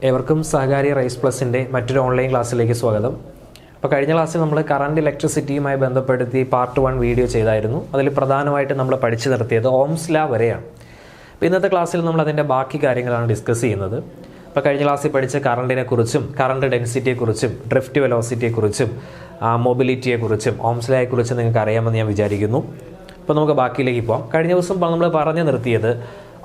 ഏവർക്കും സഹകാരി റൈസ് പ്ലസിൻ്റെ മറ്റൊരു ഓൺലൈൻ ക്ലാസ്സിലേക്ക് സ്വാഗതം. അപ്പോൾ കഴിഞ്ഞ ക്ലാസ്സിൽ നമ്മൾ കറണ്ട് ഇലക്ട്രിസിറ്റിയുമായി ബന്ധപ്പെടുത്തി പാർട്ട് 1 വീഡിയോ ചെയ്തായിരുന്നു. അതിൽ പ്രധാനമായിട്ട് നമ്മൾ പഠിച്ചു നിർത്തിയത് ഓംസ് ലാ വരെയാണ്. അപ്പോൾ ഇന്നത്തെ ക്ലാസ്സിൽ നമ്മൾ അതിൻ്റെ ബാക്കി കാര്യങ്ങളാണ് ഡിസ്കസ് ചെയ്യുന്നത്. അപ്പോൾ കഴിഞ്ഞ ക്ലാസ്സിൽ പഠിച്ച കറണ്ടിനെക്കുറിച്ചും കറണ്ട് ഡെൻസിറ്റിയെക്കുറിച്ചും ഡ്രിഫ്റ്റ് വെലോസിറ്റിയെക്കുറിച്ചും മൊബിലിറ്റിയെക്കുറിച്ചും ഓംസ് ലായെക്കുറിച്ചും നിങ്ങൾക്ക് അറിയാമെന്ന് ഞാൻ വിചാരിക്കുന്നു. അപ്പോൾ നമുക്ക് ബാക്കിയിലേക്ക് പോകാം. കഴിഞ്ഞ ദിവസം നമ്മൾ പറഞ്ഞു നിർത്തിയത്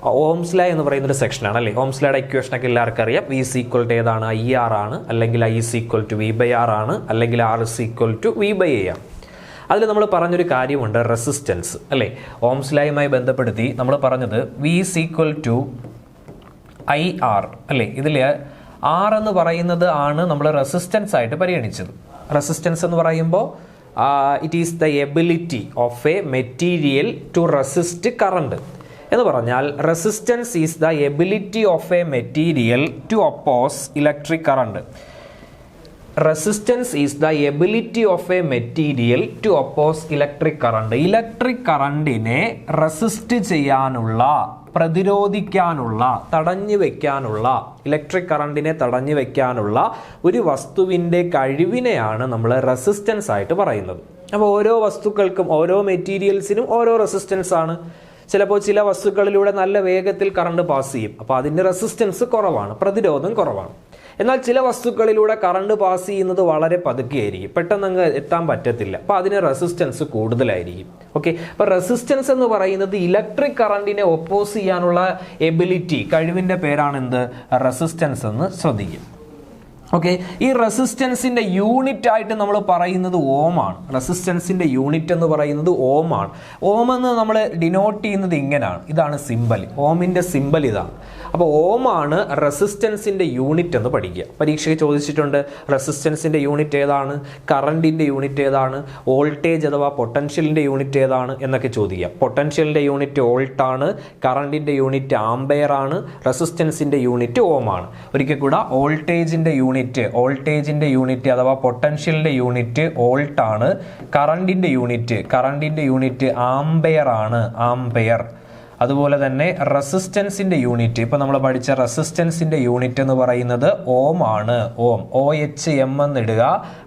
ഓംസ് ലാ എന്ന് പറയുന്നൊരു സെക്ഷനാണ് അല്ലേ. ഓംസ് ലായുടെ ഇക്വേഷനൊക്കെ എല്ലാവർക്കും അറിയാം. വി ഈസ് ഈക്വൽ ടു ഏതാണ്? ഐ ആർ ആണ്, അല്ലെങ്കിൽ I is equal to V by R ആണ്, അല്ലെങ്കിൽ R is equal to V by A ആണ്. അതിൽ നമ്മൾ പറഞ്ഞൊരു കാര്യമുണ്ട്, റെസിസ്റ്റൻസ് അല്ലേ. ഓംസ് ലായുമായി ബന്ധപ്പെടുത്തി നമ്മൾ പറഞ്ഞത് V is equal to I R അല്ലേ. ഇതിൽ ആർ എന്ന് പറയുന്നത് ആണ് നമ്മൾ റെസിസ്റ്റൻസ് ആയിട്ട് പരിഗണിച്ചത്. റെസിസ്റ്റൻസ് എന്ന് പറയുമ്പോൾ it is the ability of a material to resist current എന്ന് പറഞ്ഞാൽ resistance is the ability of a material to oppose electric current. Resistance is the ability of a material to oppose electric current. Electric കറണ്ടിനെ resist ചെയ്യാനുള്ള, പ്രതിരോധിക്കാനുള്ള, തടഞ്ഞു വയ്ക്കാനുള്ള, electric കറണ്ടിനെ തടഞ്ഞു വയ്ക്കാനുള്ള ഒരു വസ്തുവിൻ്റെ കഴിവിനെയാണ് നമ്മൾ റെസിസ്റ്റൻസ് ആയിട്ട് പറയുന്നത്. അപ്പോൾ ഓരോ വസ്തുക്കൾക്കും, ഓരോ മെറ്റീരിയൽസിനും ഓരോ റെസിസ്റ്റൻസ് ആണ്. ചിലപ്പോൾ ചില വസ്തുക്കളിലൂടെ നല്ല വേഗത്തിൽ കറണ്ട് പാസ് ചെയ്യും, അപ്പോൾ അതിൻ്റെ റെസിസ്റ്റൻസ് കുറവാണ്, പ്രതിരോധം കുറവാണ്. എന്നാൽ ചില വസ്തുക്കളിലൂടെ കറണ്ട് പാസ് ചെയ്യുന്നത് വളരെ പതുക്കെയായിരിക്കും, പെട്ടെന്ന് അങ്ങ് എത്താൻ പറ്റത്തില്ല, അപ്പോൾ അതിന് റെസിസ്റ്റൻസ് കൂടുതലായിരിക്കും. ഓക്കെ, അപ്പോൾ റെസിസ്റ്റൻസ് എന്ന് പറയുന്നത് ഇലക്ട്രിക് കറണ്ടിനെ ഒപ്പോസ് ചെയ്യാനുള്ള എബിലിറ്റി, കഴിവിൻ്റെ പേരാണ് എന്ത്? റെസിസ്റ്റൻസ് എന്ന് ശ്രദ്ധിക്കും. ഓക്കെ, ഈ റെസിസ്റ്റൻസിൻ്റെ യൂണിറ്റ് ആയിട്ട് നമ്മൾ പറയുന്നത് ഓം ആണ്. റെസിസ്റ്റൻസിൻ്റെ യൂണിറ്റ് എന്ന് പറയുന്നത് ഓം ആണ്. ഓം എന്ന് നമ്മൾ ഡിനോട്ട് ചെയ്യുന്നത് ഇങ്ങനെയാണ്, ഇതാണ് സിമ്പൽ, ഓമിൻ്റെ സിമ്പൽ ഇതാണ്. അപ്പോൾ ഓം ആണ് റെസിസ്റ്റൻസിൻ്റെ യൂണിറ്റ് എന്ന് പഠിക്കുക. പരീക്ഷയ്ക്ക് ചോദിച്ചിട്ടുണ്ട് റെസിസ്റ്റൻസിൻ്റെ യൂണിറ്റ് ഏതാണ്, കറണ്ടിൻ്റെ യൂണിറ്റ് ഏതാണ്, വോൾട്ടേജ് അഥവാ പൊട്ടൻഷ്യലിൻ്റെ യൂണിറ്റ് ഏതാണ് എന്നൊക്കെ ചോദിക്കാം. പൊട്ടൻഷ്യലിൻ്റെ യൂണിറ്റ് വോൾട്ടാണ്, കറണ്ടിൻ്റെ യൂണിറ്റ് ആംപെയർ ആണ്, റെസിസ്റ്റൻസിൻ്റെ യൂണിറ്റ് ഓം ആണ്. ഒരിക്കൽ കൂടെ വോൾട്ടേജിൻ്റെ യൂണിറ്റ് അഥവാ പൊട്ടൻഷ്യലിന്റെ യൂണിറ്റ് വോൾട്ട് ആണ്, കറണ്ടിന്റെ യൂണിറ്റ് ആംപെയർ ആണ്, ആംപെയർ. അതുപോലെ തന്നെ റെസിസ്റ്റൻസിന്റെ യൂണിറ്റ്, ഇപ്പൊ നമ്മൾ പഠിച്ച റെസിസ്റ്റൻസിന്റെ യൂണിറ്റ് എന്ന് പറയുന്നത് ഓം ആണ്. ഓം, OHM എന്നിടുക,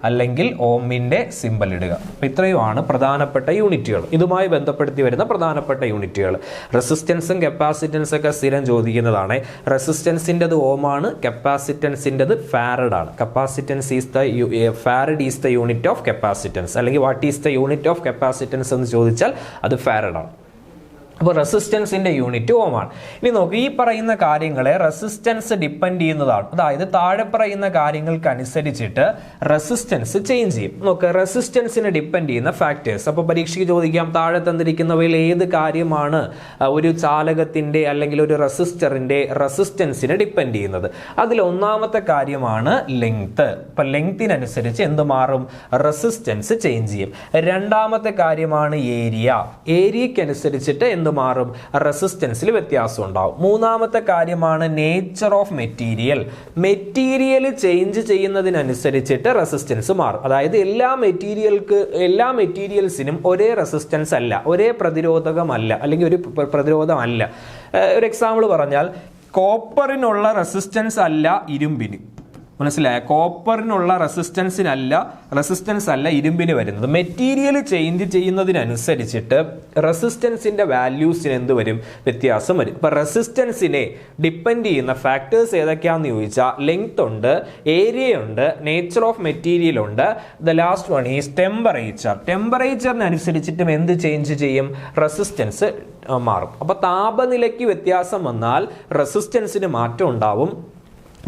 അല്ലെങ്കിൽ ഓമിന്റെ സിമ്പൽ ഇടുക. അപ്പൊ ഇത്രയുമാണ് പ്രധാനപ്പെട്ട യൂണിറ്റുകൾ, ഇതുമായി ബന്ധപ്പെടുത്തി വരുന്ന പ്രധാനപ്പെട്ട യൂണിറ്റുകൾ. റെസിസ്റ്റൻസും കപ്പാസിറ്റൻസും ഒക്കെ സ്ഥിരം ചോദിക്കുന്നതാണ്. റെസിസ്റ്റൻസിൻ്റെത് ഓം ആണ്, കപ്പാസിറ്റൻസിൻ്റെത് ഫാരഡ് ആണ്. Capacitance is the farad is the unit of capacitance, അല്ലെങ്കിൽ what is the unit of capacitance എന്ന് ചോദിച്ചാൽ അത് ഫാരഡ് ആണ്. അപ്പോൾ റെസിസ്റ്റൻസിൻ്റെ യൂണിറ്റ് ഓം ആണ്. ഇനി നോക്ക്, ഈ പറയുന്ന കാര്യങ്ങളെ റെസിസ്റ്റൻസ് ഡിപ്പെൻഡ് ചെയ്യുന്നതാണ്. അതായത് താഴെ പറയുന്ന കാര്യങ്ങൾക്കനുസരിച്ചിട്ട് റെസിസ്റ്റൻസ് ചേഞ്ച് ചെയ്യും. നോക്ക്, റെസിസ്റ്റൻസിനെ ഡിപ്പെൻഡ് ചെയ്യുന്ന ഫാക്ടേഴ്സ്. അപ്പോൾ പരീക്ഷയ്ക്ക് ചോദിക്കാം, താഴെ തന്നിരിക്കുന്നവയിൽ ഏത് കാര്യമാണ് ഒരു ചാലകത്തിൻ്റെ അല്ലെങ്കിൽ ഒരു റെസിസ്റ്ററിൻ്റെ റെസിസ്റ്റൻസിനെ ഡിപ്പെൻഡ് ചെയ്യുന്നത്? അതിൽ ഒന്നാമത്തെ കാര്യമാണ് ലെങ്ത്. അപ്പം ലെങ്തിനനുസരിച്ച് എന്ത് മാറും? റെസിസ്റ്റൻസ് ചേഞ്ച് ചെയ്യും. രണ്ടാമത്തെ കാര്യമാണ് ഏരിയ. ഏരിയയ്ക്കനുസരിച്ചിട്ട് എന്ത് മാറും? റെസിസ്റ്റൻസിൽ വ്യത്യാസം ഉണ്ടാവും. മൂന്നാമത്തെ കാര്യമാണ് nature of material. Material change ചെയ്യുന്നതിനനുസരിച്ചിട്ട് റെസിസ്റ്റൻസ് മാറും. അതായത് എല്ലാ മെറ്റീരിയൽസിനും ഒരേ റെസിസ്റ്റൻസ് അല്ല, ഒരേ പ്രതിരോധകമല്ല, അല്ലെങ്കിൽ ഒരു പ്രതിരോധമല്ല. ഒരു എക്സാമ്പിൾ പറഞ്ഞാൽ, കോപ്പറിനുള്ള റെസിസ്റ്റൻസ് അല്ല ഇരുമ്പിന്. മനസ്സിലായ? കോപ്പറിനുള്ള റെസിസ്റ്റൻസ് അല്ല ഇരുമ്പിന് വരുന്നത്. മെറ്റീരിയൽ ചേഞ്ച് ചെയ്യുന്നതിനനുസരിച്ചിട്ട് റെസിസ്റ്റൻസിന്റെ വാല്യൂസിന് എന്ത് വരും? വ്യത്യാസം വരും. ഇപ്പൊ റെസിസ്റ്റൻസിനെ ഡിപ്പെൻഡ് ചെയ്യുന്ന ഫാക്ടേഴ്സ് ഏതൊക്കെയാണെന്ന് ചോദിച്ചാൽ ലെങ്ത് ഉണ്ട്, ഏരിയ ഉണ്ട്, നേച്ചർ ഓഫ് മെറ്റീരിയൽ ഉണ്ട്. The last one is temperature. ടെമ്പറേച്ചറിനനുസരിച്ചിട്ടും എന്ത് ചേഞ്ച് ചെയ്യും? റെസിസ്റ്റൻസ് മാറും. അപ്പൊ താപനിലയ്ക്ക് വ്യത്യാസം വന്നാൽ റെസിസ്റ്റൻസിന് മാറ്റം ഉണ്ടാവും.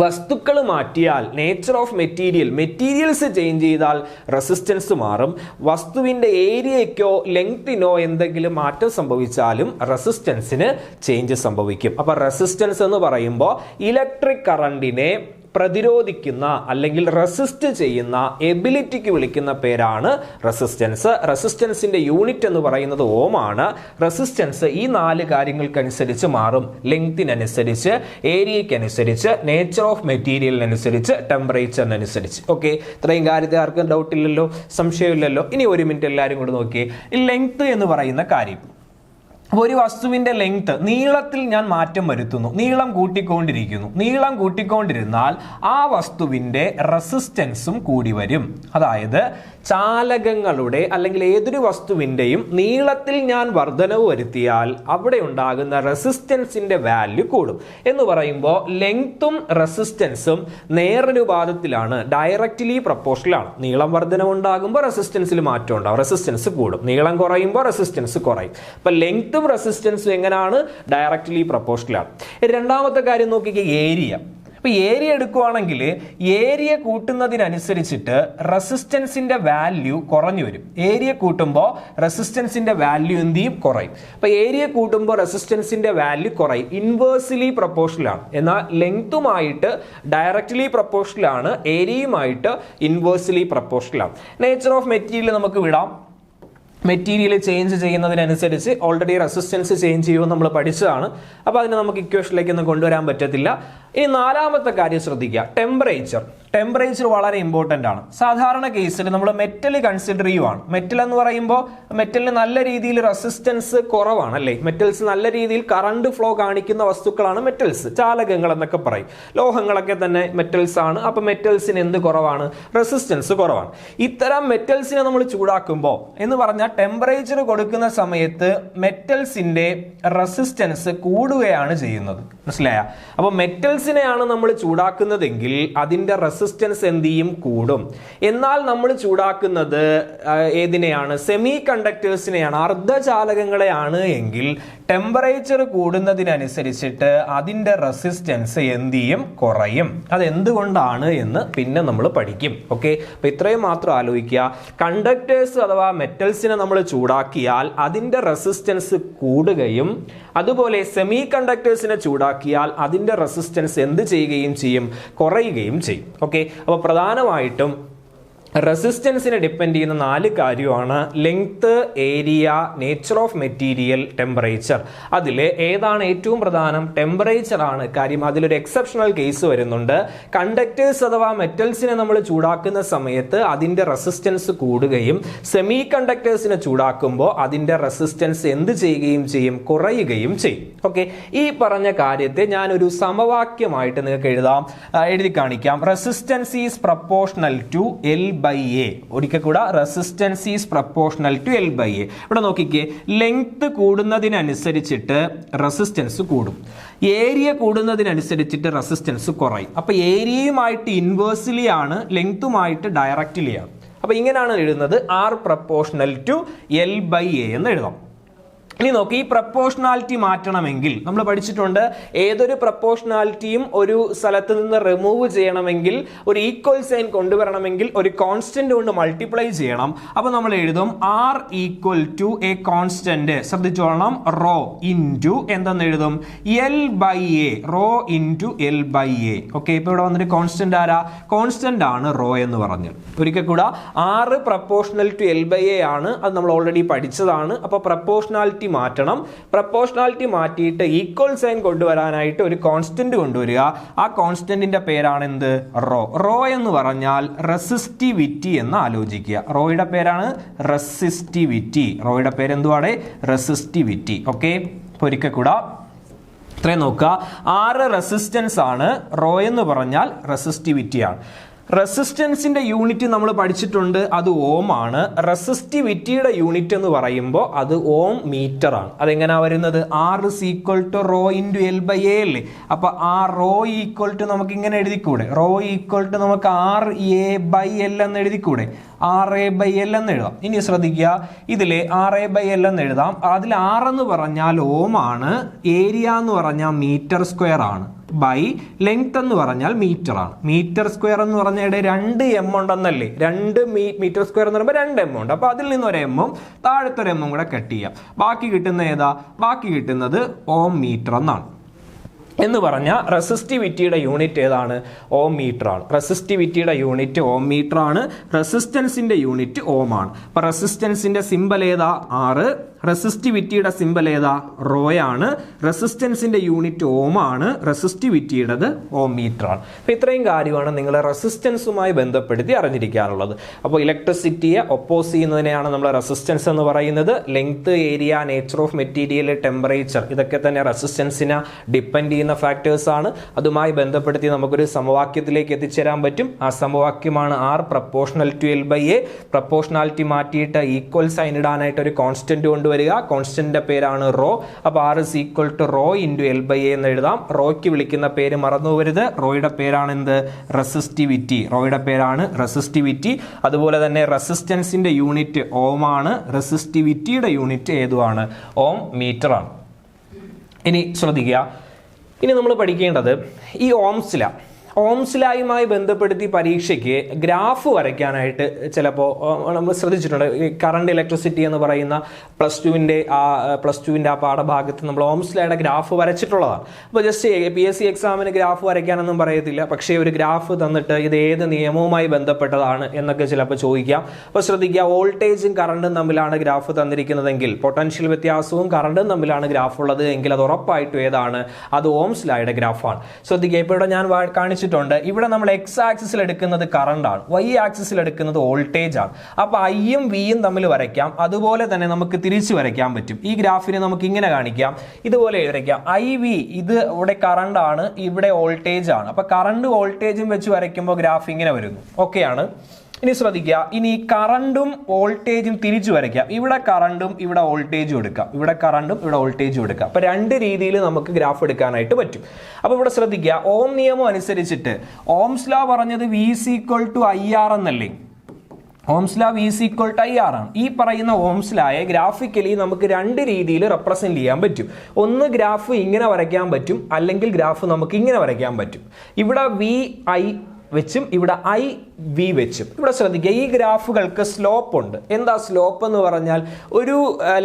വസ്തുക്കൾ മാറ്റിയാൽ, നേച്ചർ ഓഫ് മെറ്റീരിയൽസ് ചേഞ്ച് ചെയ്താൽ റെസിസ്റ്റൻസ് മാറും. വസ്തുവിൻ്റെ ഏരിയയ്ക്കോ ലെങ്തിനോ എന്തെങ്കിലും മാറ്റം സംഭവിച്ചാലും റെസിസ്റ്റൻസിന് ചേഞ്ച് സംഭവിക്കും. അപ്പോൾ റെസിസ്റ്റൻസ് എന്ന് പറയുമ്പോൾ ഇലക്ട്രിക് കറണ്ടിനെ പ്രതിരോധിക്കുന്ന അല്ലെങ്കിൽ റെസിസ്റ്റ് ചെയ്യുന്ന എബിലിറ്റിക്ക് വിളിക്കുന്ന പേരാണ് റെസിസ്റ്റൻസ്. റെസിസ്റ്റൻസിന്റെ യൂണിറ്റ് എന്ന് പറയുന്നത് ഓം ആണ്. റെസിസ്റ്റൻസ് ഈ 4 കാര്യങ്ങൾക്കനുസരിച്ച് മാറും. ലെങ്തിനനുസരിച്ച്, ഏരിയയ്ക്കനുസരിച്ച്, നേച്ചർ ഓഫ് മെറ്റീരിയലിനനുസരിച്ച്, ടെമ്പറേച്ചറിനനുസരിച്ച്. ഓക്കെ, ഇത്രയും കാര്യത്തിൽ ആർക്കും ഡൗട്ട് ഇല്ലല്ലോ, സംശയമില്ലല്ലോ. ഇനി 1 മിനിറ്റ് എല്ലാവരും കൂടെ നോക്കിയേ. ഈ ലെങ്ത് എന്ന് പറയുന്ന കാര്യം, ഒരു വസ്തുവിന്റെ ലെങ്ത് നീളത്തിൽ ഞാൻ മാറ്റം വരുത്തുന്നു, നീളം കൂട്ടിക്കൊണ്ടിരുന്നാൽ ആ വസ്തുവിന്റെ റെസിസ്റ്റൻസും കൂടി വരും. അതായത് ചാലകങ്ങളുടെ അല്ലെങ്കിൽ ഏതൊരു വസ്തുവിന്റെയും നീളത്തിൽ ഞാൻ വർധനവ് വരുത്തിയാൽ അവിടെ ഉണ്ടാകുന്ന റെസിസ്റ്റൻസിന്റെ വാല്യൂ കൂടും. എന്ന് പറയുമ്പോൾ ലെങ്ത്തും റെസിസ്റ്റൻസും നേരനുപാതത്തിലാണ്, ഡയറക്റ്റ്ലി പ്രൊപ്പോർഷണൽ ആണ്. നീളം വർധനവ് ഉണ്ടാകുമ്പോൾ റെസിസ്റ്റൻസിൽ മാറ്റം ഉണ്ടാകും, റെസിസ്റ്റൻസ് കൂടും. നീളം കുറയുമ്പോൾ റെസിസ്റ്റൻസ് കുറയും. അപ്പൊ ലെങ്ത്തും റെസിസ്റ്റൻസും എങ്ങനെയാണ്? ഡയറക്റ്റ്ലി പ്രൊപ്പോർഷണൽ ആണ്. രണ്ടാമത്തെ കാര്യം നോക്കിക്കേ, ഏരിയ. അപ്പൊ ഏരിയ എടുക്കുവാണെങ്കിൽ ഏരിയ കൂട്ടുന്നതിനനുസരിച്ചിട്ട് റെസിസ്റ്റൻസിന്റെ വാല്യൂ കുറഞ്ഞു വരും. ഏരിയ കൂട്ടുമ്പോൾ റെസിസ്റ്റൻസിന്റെ വാല്യൂ എന്ത് ചെയ്യും? കുറയും. അപ്പൊ ഏരിയ കൂട്ടുമ്പോൾ റെസിസ്റ്റൻസിന്റെ വാല്യൂ കുറയും. ഇൻവേഴ്സ്ലി പ്രൊപ്പോർഷണൽ ആണ്. എന്നാൽ ലെങ്ത്തുമായിട്ട് ഡയറക്റ്റ്ലി പ്രൊപ്പോർഷണൽ ആണ്, ഏരിയയുമായിട്ട് ഇൻവേഴ്സ്ലി പ്രൊപ്പോർഷണൽ ആണ്. നേച്ചർ ഓഫ് മെറ്റീരിയൽ നമുക്ക് വിടാം. മെറ്റീരിയൽ ചേഞ്ച് ചെയ്യുന്നതിനനുസരിച്ച് ഓൾറെഡി റെസിസ്റ്റൻസ് ചേഞ്ച് ചെയ്യുമെന്ന് നമ്മൾ പഠിച്ചതാണ്. അപ്പോൾ അതിനെ നമുക്ക് ഇക്വേഷനിലേക്ക് ഒന്നും കൊണ്ടുവരാൻ പറ്റത്തില്ല. ഇനി നാലാമത്തെ കാര്യം ശ്രദ്ധിക്കുക, ടെമ്പറേച്ചർ വളരെ ഇമ്പോർട്ടൻ്റ് ആണ്. സാധാരണ കേസിൽ നമ്മൾ മെറ്റൽ കൺസിഡർ ചെയ്യുവാണ്. മെറ്റൽ എന്ന് പറയുമ്പോൾ മെറ്റലിന് നല്ല രീതിയിൽ റെസിസ്റ്റൻസ് കുറവാണ് അല്ലേ? മെറ്റൽസ് നല്ല രീതിയിൽ കറണ്ട് ഫ്ലോ കാണിക്കുന്ന വസ്തുക്കളാണ് മെറ്റൽസ്, ചാലകങ്ങൾ എന്നൊക്കെ പറയും. ലോഹങ്ങളൊക്കെ തന്നെ മെറ്റൽസ് ആണ്. അപ്പൊ മെറ്റൽസിന് എന്ത് കുറവാണ്? റെസിസ്റ്റൻസ് കുറവാണ്. ഇത്തരം മെറ്റൽസിനെ നമ്മൾ ചൂടാക്കുമ്പോൾ എന്ന് പറഞ്ഞാൽ ടെമ്പറേച്ചർ കൊടുക്കുന്ന സമയത്ത് മെറ്റൽസിന്റെ റെസിസ്റ്റൻസ് കൂടുകയാണ് ചെയ്യുന്നത്. മനസ്സിലായ? അപ്പൊ മെറ്റൽസിനെയാണ് നമ്മൾ ചൂടാക്കുന്നതെങ്കിൽ അതിന്റെ റെസിസ്റ്റൻസ് എന്ത് ചെയ്യും? കൂടും. എന്നാൽ നമ്മൾ ചൂടാക്കുന്നത് ഏതിനെയാണ്? സെമി കണ്ടക്ടേഴ്സിനെയാണ്, അർദ്ധചാലകങ്ങളെയാണ് എങ്കിൽ ടെമ്പറേച്ചർ കൂടുന്നതിനനുസരിച്ചിട്ട് അതിന്റെ റെസിസ്റ്റൻസ് എന്ത് ചെയ്യും? കുറയും. അതെന്തുകൊണ്ടാണ് എന്ന് പിന്നെ നമ്മൾ പഠിക്കും. ഓക്കെ, അപ്പൊ ഇത്രയും മാത്രം ആലോചിക്കുക. കണ്ടക്ടേഴ്സ് അഥവാ മെറ്റൽസിനെ നമ്മൾ ചൂടാക്കിയാൽ അതിന്റെ റെസിസ്റ്റൻസ് കൂടുകയും അതുപോലെ സെമി കണ്ടക്ടേഴ്സിനെ ചൂടാക്കിയാൽ അതിന്റെ റെസിസ്റ്റൻസ് എന്ത് ചെയ്യുകയും ചെയ്യും? കുറയുകയും ചെയ്യും. ഓക്കെ, അപ്പോൾ പ്രധാനമായിട്ടും റെസിസ്റ്റൻസിനെ ഡിപ്പെൻഡ് ചെയ്യുന്ന 4 കാര്യമാണ്: length, area, nature of material, temperature. അതിൽ ഏതാണ് ഏറ്റവും പ്രധാനം? ടെമ്പറേച്ചർ ആണ്. കാര്യം അതിലൊരു എക്സെപ്ഷണൽ കേസ് വരുന്നുണ്ട്. കണ്ടക്ടേഴ്സ് അഥവാ മെറ്റൽസിനെ നമ്മൾ ചൂടാക്കുന്ന സമയത്ത് അതിന്റെ റെസിസ്റ്റൻസ് കൂടുകയും സെമി കണ്ടക്ടേഴ്സിനെ ചൂടാക്കുമ്പോൾ അതിന്റെ റെസിസ്റ്റൻസ് എന്ത് ചെയ്യുകയും ചെയ്യും? കുറയുകയും ചെയ്യും. ഓക്കെ, ഈ പറഞ്ഞ കാര്യത്തെ ഞാനൊരു സമവാക്യമായിട്ട് നിങ്ങൾക്ക് എഴുതി കാണിക്കാം. Resistance is proportional to L by a. ഒരിക്കൽ കൂടെ, resistance is proportional to L by A. ഇവിടെ നോക്കിക്കേ, ലെങ്ത് കൂടുന്നതിനനുസരിച്ചിട്ട് റെസിസ്റ്റൻസ് കൂടും, ഏരിയ കൂടുന്നതിനനുസരിച്ചിട്ട് റെസിസ്റ്റൻസ് കുറയും. അപ്പൊ ഏരിയയുമായിട്ട് ഇൻവേഴ്സ്ലി ആണ്, ലെങ്തുമായിട്ട് ഡയറക്റ്റ്ലി ആണ്. അപ്പൊ ഇങ്ങനെയാണ് എഴുതുന്നത്, R proportional to L by A എന്ന് എഴുതാം. ഇനി നോക്കി, ഈ പ്രപ്പോർഷണാലിറ്റി മാറ്റണമെങ്കിൽ നമ്മൾ പഠിച്ചിട്ടുണ്ട്, ഏതൊരു പ്രപ്പോർഷണാലിറ്റിയും ഒരു സ്ഥലത്ത് നിന്ന് റിമൂവ് ചെയ്യണമെങ്കിൽ, ഒരു ഈക്വൽ സൈൻ കൊണ്ടുവരണമെങ്കിൽ ഒരു കോൺസ്റ്റന്റ് കൊണ്ട് മൾട്ടിപ്ലൈ ചെയ്യണം. അപ്പൊ നമ്മൾ എഴുതും R equal to a constant, ശ്രദ്ധിച്ചോളണം, റോ ഇൻറ്റു എന്തെന്ന് എഴുതും? L by A, rho into L by A. Okay, ഇപ്പൊ ഇവിടെ വന്നിട്ട് കോൺസ്റ്റന്റ് ആരാ? കോൺസ്റ്റന്റ് ആണ് റോ എന്ന് പറഞ്ഞു. ഒരിക്കൽ കൂടെ, R proportional to L by A ആണ്, അത് നമ്മൾ ഓൾറെഡി പഠിച്ചതാണ്. അപ്പൊ പ്രപ്പോർഷണാലിറ്റി മാറ്റണം. പ്രപ്പോർഷണാലിറ്റി മാറ്റിയിട്ട് ഈക്വൽ സൈൻ കൊണ്ടുവരാനായിട്ട് ഒരു കോൺസ്റ്റന്റ് കൊണ്ടുവരിക. ആ കോൺസ്റ്റന്റിന്റെ പേരാണ് എന്ത്? റോ. റോ എന്ന് പറഞ്ഞാൽ റെസിസ്റ്റിവിറ്റി എന്ന് ആലോചിക്കുക. റോയുടെ പേരാണ് റെസിസ്റ്റിവിറ്റി. റോയുടെ പേര് എന്തുവാണ്? റെസിസ്റ്റിവിറ്റി. ഓക്കെ, ഒരിക്കൽ കൂടെ ഇത്രയും നോക്കുക. 6 റെസിസ്റ്റൻസ് ആണ്, റോ എന്ന് പറഞ്ഞാൽ റെസിസ്റ്റിവിറ്റി ആണ്. റെസിസ്റ്റൻസിന്റെ യൂണിറ്റ് നമ്മൾ പഠിച്ചിട്ടുണ്ട്, അത് ഓം ആണ്. റെസിസ്റ്റിവിറ്റിയുടെ യൂണിറ്റ് എന്ന് പറയുമ്പോൾ അത് ഓം മീറ്റർ ആണ്. അതെങ്ങനെയാ വരുന്നത്? R is equal to rho into L by A അല്ലേ? അപ്പൊ ആ റോ ഈക്വൽ ടു നമുക്ക് ഇങ്ങനെ എഴുതിക്കൂടെ? റോ ഈക്വൽ ടു നമുക്ക് ആർ എ ബൈ എൽ എന്ന് എഴുതിക്കൂടെ? ആർ എ ബൈ എൽ എന്ന് എഴുതാം. ഇനി ശ്രദ്ധിക്കുക, ഇതിലെ ആർ എ ബൈ എൽ എന്ന് എഴുതാം. അതിൽ ആർ എന്ന് പറഞ്ഞാൽ ഓം ആണ്, ഏരിയ എന്ന് പറഞ്ഞാൽ മീറ്റർ സ്ക്വയർ ആണ്, ബൈ ലെങ്ത് എന്ന് പറഞ്ഞാൽ മീറ്റർ ആണ്. മീറ്റർ സ്ക്വയർ എന്ന് പറഞ്ഞാൽ 2 എം ഉണ്ടെന്നല്ലേ? 2 മീറ്റർ സ്ക്വയർ എന്ന് പറയുമ്പോൾ 2 എം ഉണ്ട്. അപ്പൊ അതിൽ നിന്ന് ഒരു എമ്മും താഴത്തെ ഒരു എമ്മും കൂടെ കട്ട് ചെയ്യാം. ബാക്കി കിട്ടുന്ന ഏതാ? ബാക്കി കിട്ടുന്നത് ഓം മീറ്റർ എന്നാണ്. എന്ന് പറഞ്ഞാൽ റെസിസ്റ്റിവിറ്റിയുടെ യൂണിറ്റ് ഏതാണ്? ഓം മീറ്റർ ആണ്. റെസിസ്റ്റിവിറ്റിയുടെ യൂണിറ്റ് ഓം മീറ്റർ ആണ്. റെസിസ്റ്റൻസിന്റെ യൂണിറ്റ് ഓം ആണ്. അപ്പൊ റെസിസ്റ്റൻസിന്റെ സിമ്പൽ ഏതാ? ആറ്. റെസിസ്റ്റിവിറ്റിയുടെ സിമ്പൽ ഏതാ? റോ ആണ്. റെസിസ്റ്റൻസിന്റെ യൂണിറ്റ് ഓം ആണ്. റെസിസ്റ്റിവിറ്റിയുടേത് ഓം മീറ്റർ ആണ്. അപ്പോൾ ഇത്രയും കാര്യമാണ് നിങ്ങൾ റെസിസ്റ്റൻസുമായി ബന്ധപ്പെടുത്തി അറിഞ്ഞിരിക്കാനുള്ളത്. അപ്പോൾ ഇലക്ട്രിസിറ്റിയെ ഒപ്പോസ് ചെയ്യുന്നതിനെയാണ് നമ്മൾ റെസിസ്റ്റൻസ് എന്ന് പറയുന്നത്. Length, area, nature of material, temperature, ഇതൊക്കെ തന്നെ റെസിസ്റ്റൻസിനെ ഡിപ്പെൻഡ് ചെയ്യുന്ന ഫാക്ടേഴ്സ് ആണ്. അതുമായി ബന്ധപ്പെടുത്തി നമുക്കൊരു സമവാക്യത്തിലേക്ക് എത്തിച്ചേരാൻ പറ്റും. ആ സമവാക്യമാണ് R proportional to L/A. Proportionality മാറ്റിയിട്ട് ഈക്വൽ സൈൻ ഇടാനായിട്ട് ഒരു കോൺസ്റ്റന്റ് കൊണ്ടുവരിക. കോൺസ്റ്റന്റിന്റെ പേരാണ് റോ. അപ്പോൾ R is equal to rho into L/A എന്ന് എഴുതാം. റോയ്ക്ക് വിളിക്കുന്ന പേര് മറന്നു പോകരുത്. റോയുടെ പേരാണ് എന്ത്? റെസിസ്റ്റിവിറ്റി. റോയുടെ പേരാണ് റെസിസ്റ്റിവിറ്റി. അതുപോലെ തന്നെ റെസിസ്റ്റൻസിന്റെ യൂണിറ്റ് ഓം ആണ്. റെസിസ്റ്റിവിറ്റിയുടെ യൂണിറ്റ് ഏതുമാണ്? ഓം മീറ്റർ ആണ്. ഇനി ശ്രദ്ധിക്കുക, ഇനി നമ്മൾ പഠിക്കേണ്ടത് ഈ ഓംസ് ലായുമായി ബന്ധപ്പെടുത്തി പരീക്ഷയ്ക്ക് ഗ്രാഫ് വരയ്ക്കാനായിട്ട് ചിലപ്പോൾ നമ്മൾ ശ്രദ്ധിച്ചിട്ടുണ്ട്. ഈ കറണ്ട് ഇലക്ട്രിസിറ്റി എന്ന് പറയുന്ന പ്ലസ് ടുവിൻ്റെ ആ പാഠഭാഗത്ത് നമ്മൾ ഓംസ് ലായുടെ ഗ്രാഫ് വരച്ചിട്ടുള്ളതാണ്. അപ്പോൾ ജസ്റ്റ് PSC എക്സാമിന് ഗ്രാഫ് വരയ്ക്കാനൊന്നും പറയത്തില്ല. പക്ഷേ ഒരു ഗ്രാഫ് തന്നിട്ട് ഇത് ഏത് നിയമവുമായി ബന്ധപ്പെട്ടതാണ് എന്നൊക്കെ ചിലപ്പോൾ ചോദിക്കാം. അപ്പോൾ ശ്രദ്ധിക്കുക, വോൾട്ടേജും കറണ്ടും തമ്മിലാണ് ഗ്രാഫ് തന്നിരിക്കുന്നതെങ്കിൽ, പൊട്ടൻഷ്യൽ വ്യത്യാസവും കറണ്ടും തമ്മിലാണ് ഗ്രാഫ് ഉള്ളത് എങ്കിൽ അത് ഉറപ്പായിട്ടും ഏതാണ്? അത് ഓംസ് ലായുടെ ഗ്രാഫാണ്. ശ്രദ്ധിക്കുക, ഇപ്പോൾ ഇവിടെ ഞാൻ കാണിച്ചു ഇവിടെ നമ്മൾ എക്സ് ആക്സിസിൽ എടുക്കുന്നത് കറണ്ട് ആണ്, വൈ ആക്സിസിൽ എടുക്കുന്നത് വോൾട്ടേജ് ആണ്. അപ്പൊ ഐയും വിയും തമ്മിൽ വരയ്ക്കാം. അതുപോലെ തന്നെ നമുക്ക് തിരിച്ചു വരയ്ക്കാൻ പറ്റും. ഈ ഗ്രാഫിനെ നമുക്ക് ഇങ്ങനെ കാണിക്കാം, ഇതുപോലെ വരയ്ക്കാം. IV ഇത് ഇവിടെ കറണ്ട് ആണ്, ഇവിടെ വോൾട്ടേജ് ആണ്. അപ്പൊ കറണ്ട് വോൾട്ടേജും വെച്ച് വരയ്ക്കുമ്പോൾ ഗ്രാഫ് ഇങ്ങനെ വരുന്നു. ഓക്കെയാണ്. ഇനി ശ്രദ്ധിക്കുക, ഇനി കറണ്ടും വോൾട്ടേജും തിരിച്ചു വരയ്ക്കാം. ഇവിടെ കറണ്ടും ഇവിടെ വോൾട്ടേജും എടുക്കാം. ഇവിടെ കറണ്ടും ഇവിടെ വോൾട്ടേജും എടുക്കാം. അപ്പൊ രണ്ട് രീതിയിൽ നമുക്ക് ഗ്രാഫ് എടുക്കാനായിട്ട് പറ്റും. അപ്പൊ ഇവിടെ ശ്രദ്ധിക്കുക, ഓം നിയമം അനുസരിച്ചിട്ട് ഓംസ് ലോ പറഞ്ഞത് V = IR എന്നല്ലേ? ഓംസ് ലോ V = IR ആണ്. ഈ പറയുന്ന ഓംസ് ലോയെ ഗ്രാഫിക്കലി നമുക്ക് രണ്ട് രീതിയിൽ റെപ്രസെന്റ് ചെയ്യാൻ പറ്റും. ഒന്ന് ഗ്രാഫ് ഇങ്ങനെ വരയ്ക്കാൻ പറ്റും, അല്ലെങ്കിൽ ഗ്രാഫ് നമുക്ക് ഇങ്ങനെ വരയ്ക്കാൻ പറ്റും. ഇവിടെ VI വെച്ചും ഇവിടെ IV വെച്ചും. ഇവിടെ ശ്രദ്ധിക്കുക, ഈ ഗ്രാഫുകൾക്ക് സ്ലോപ്പ് ഉണ്ട്. എന്താ സ്ലോപ്പ് എന്ന് പറഞ്ഞാൽ ഒരു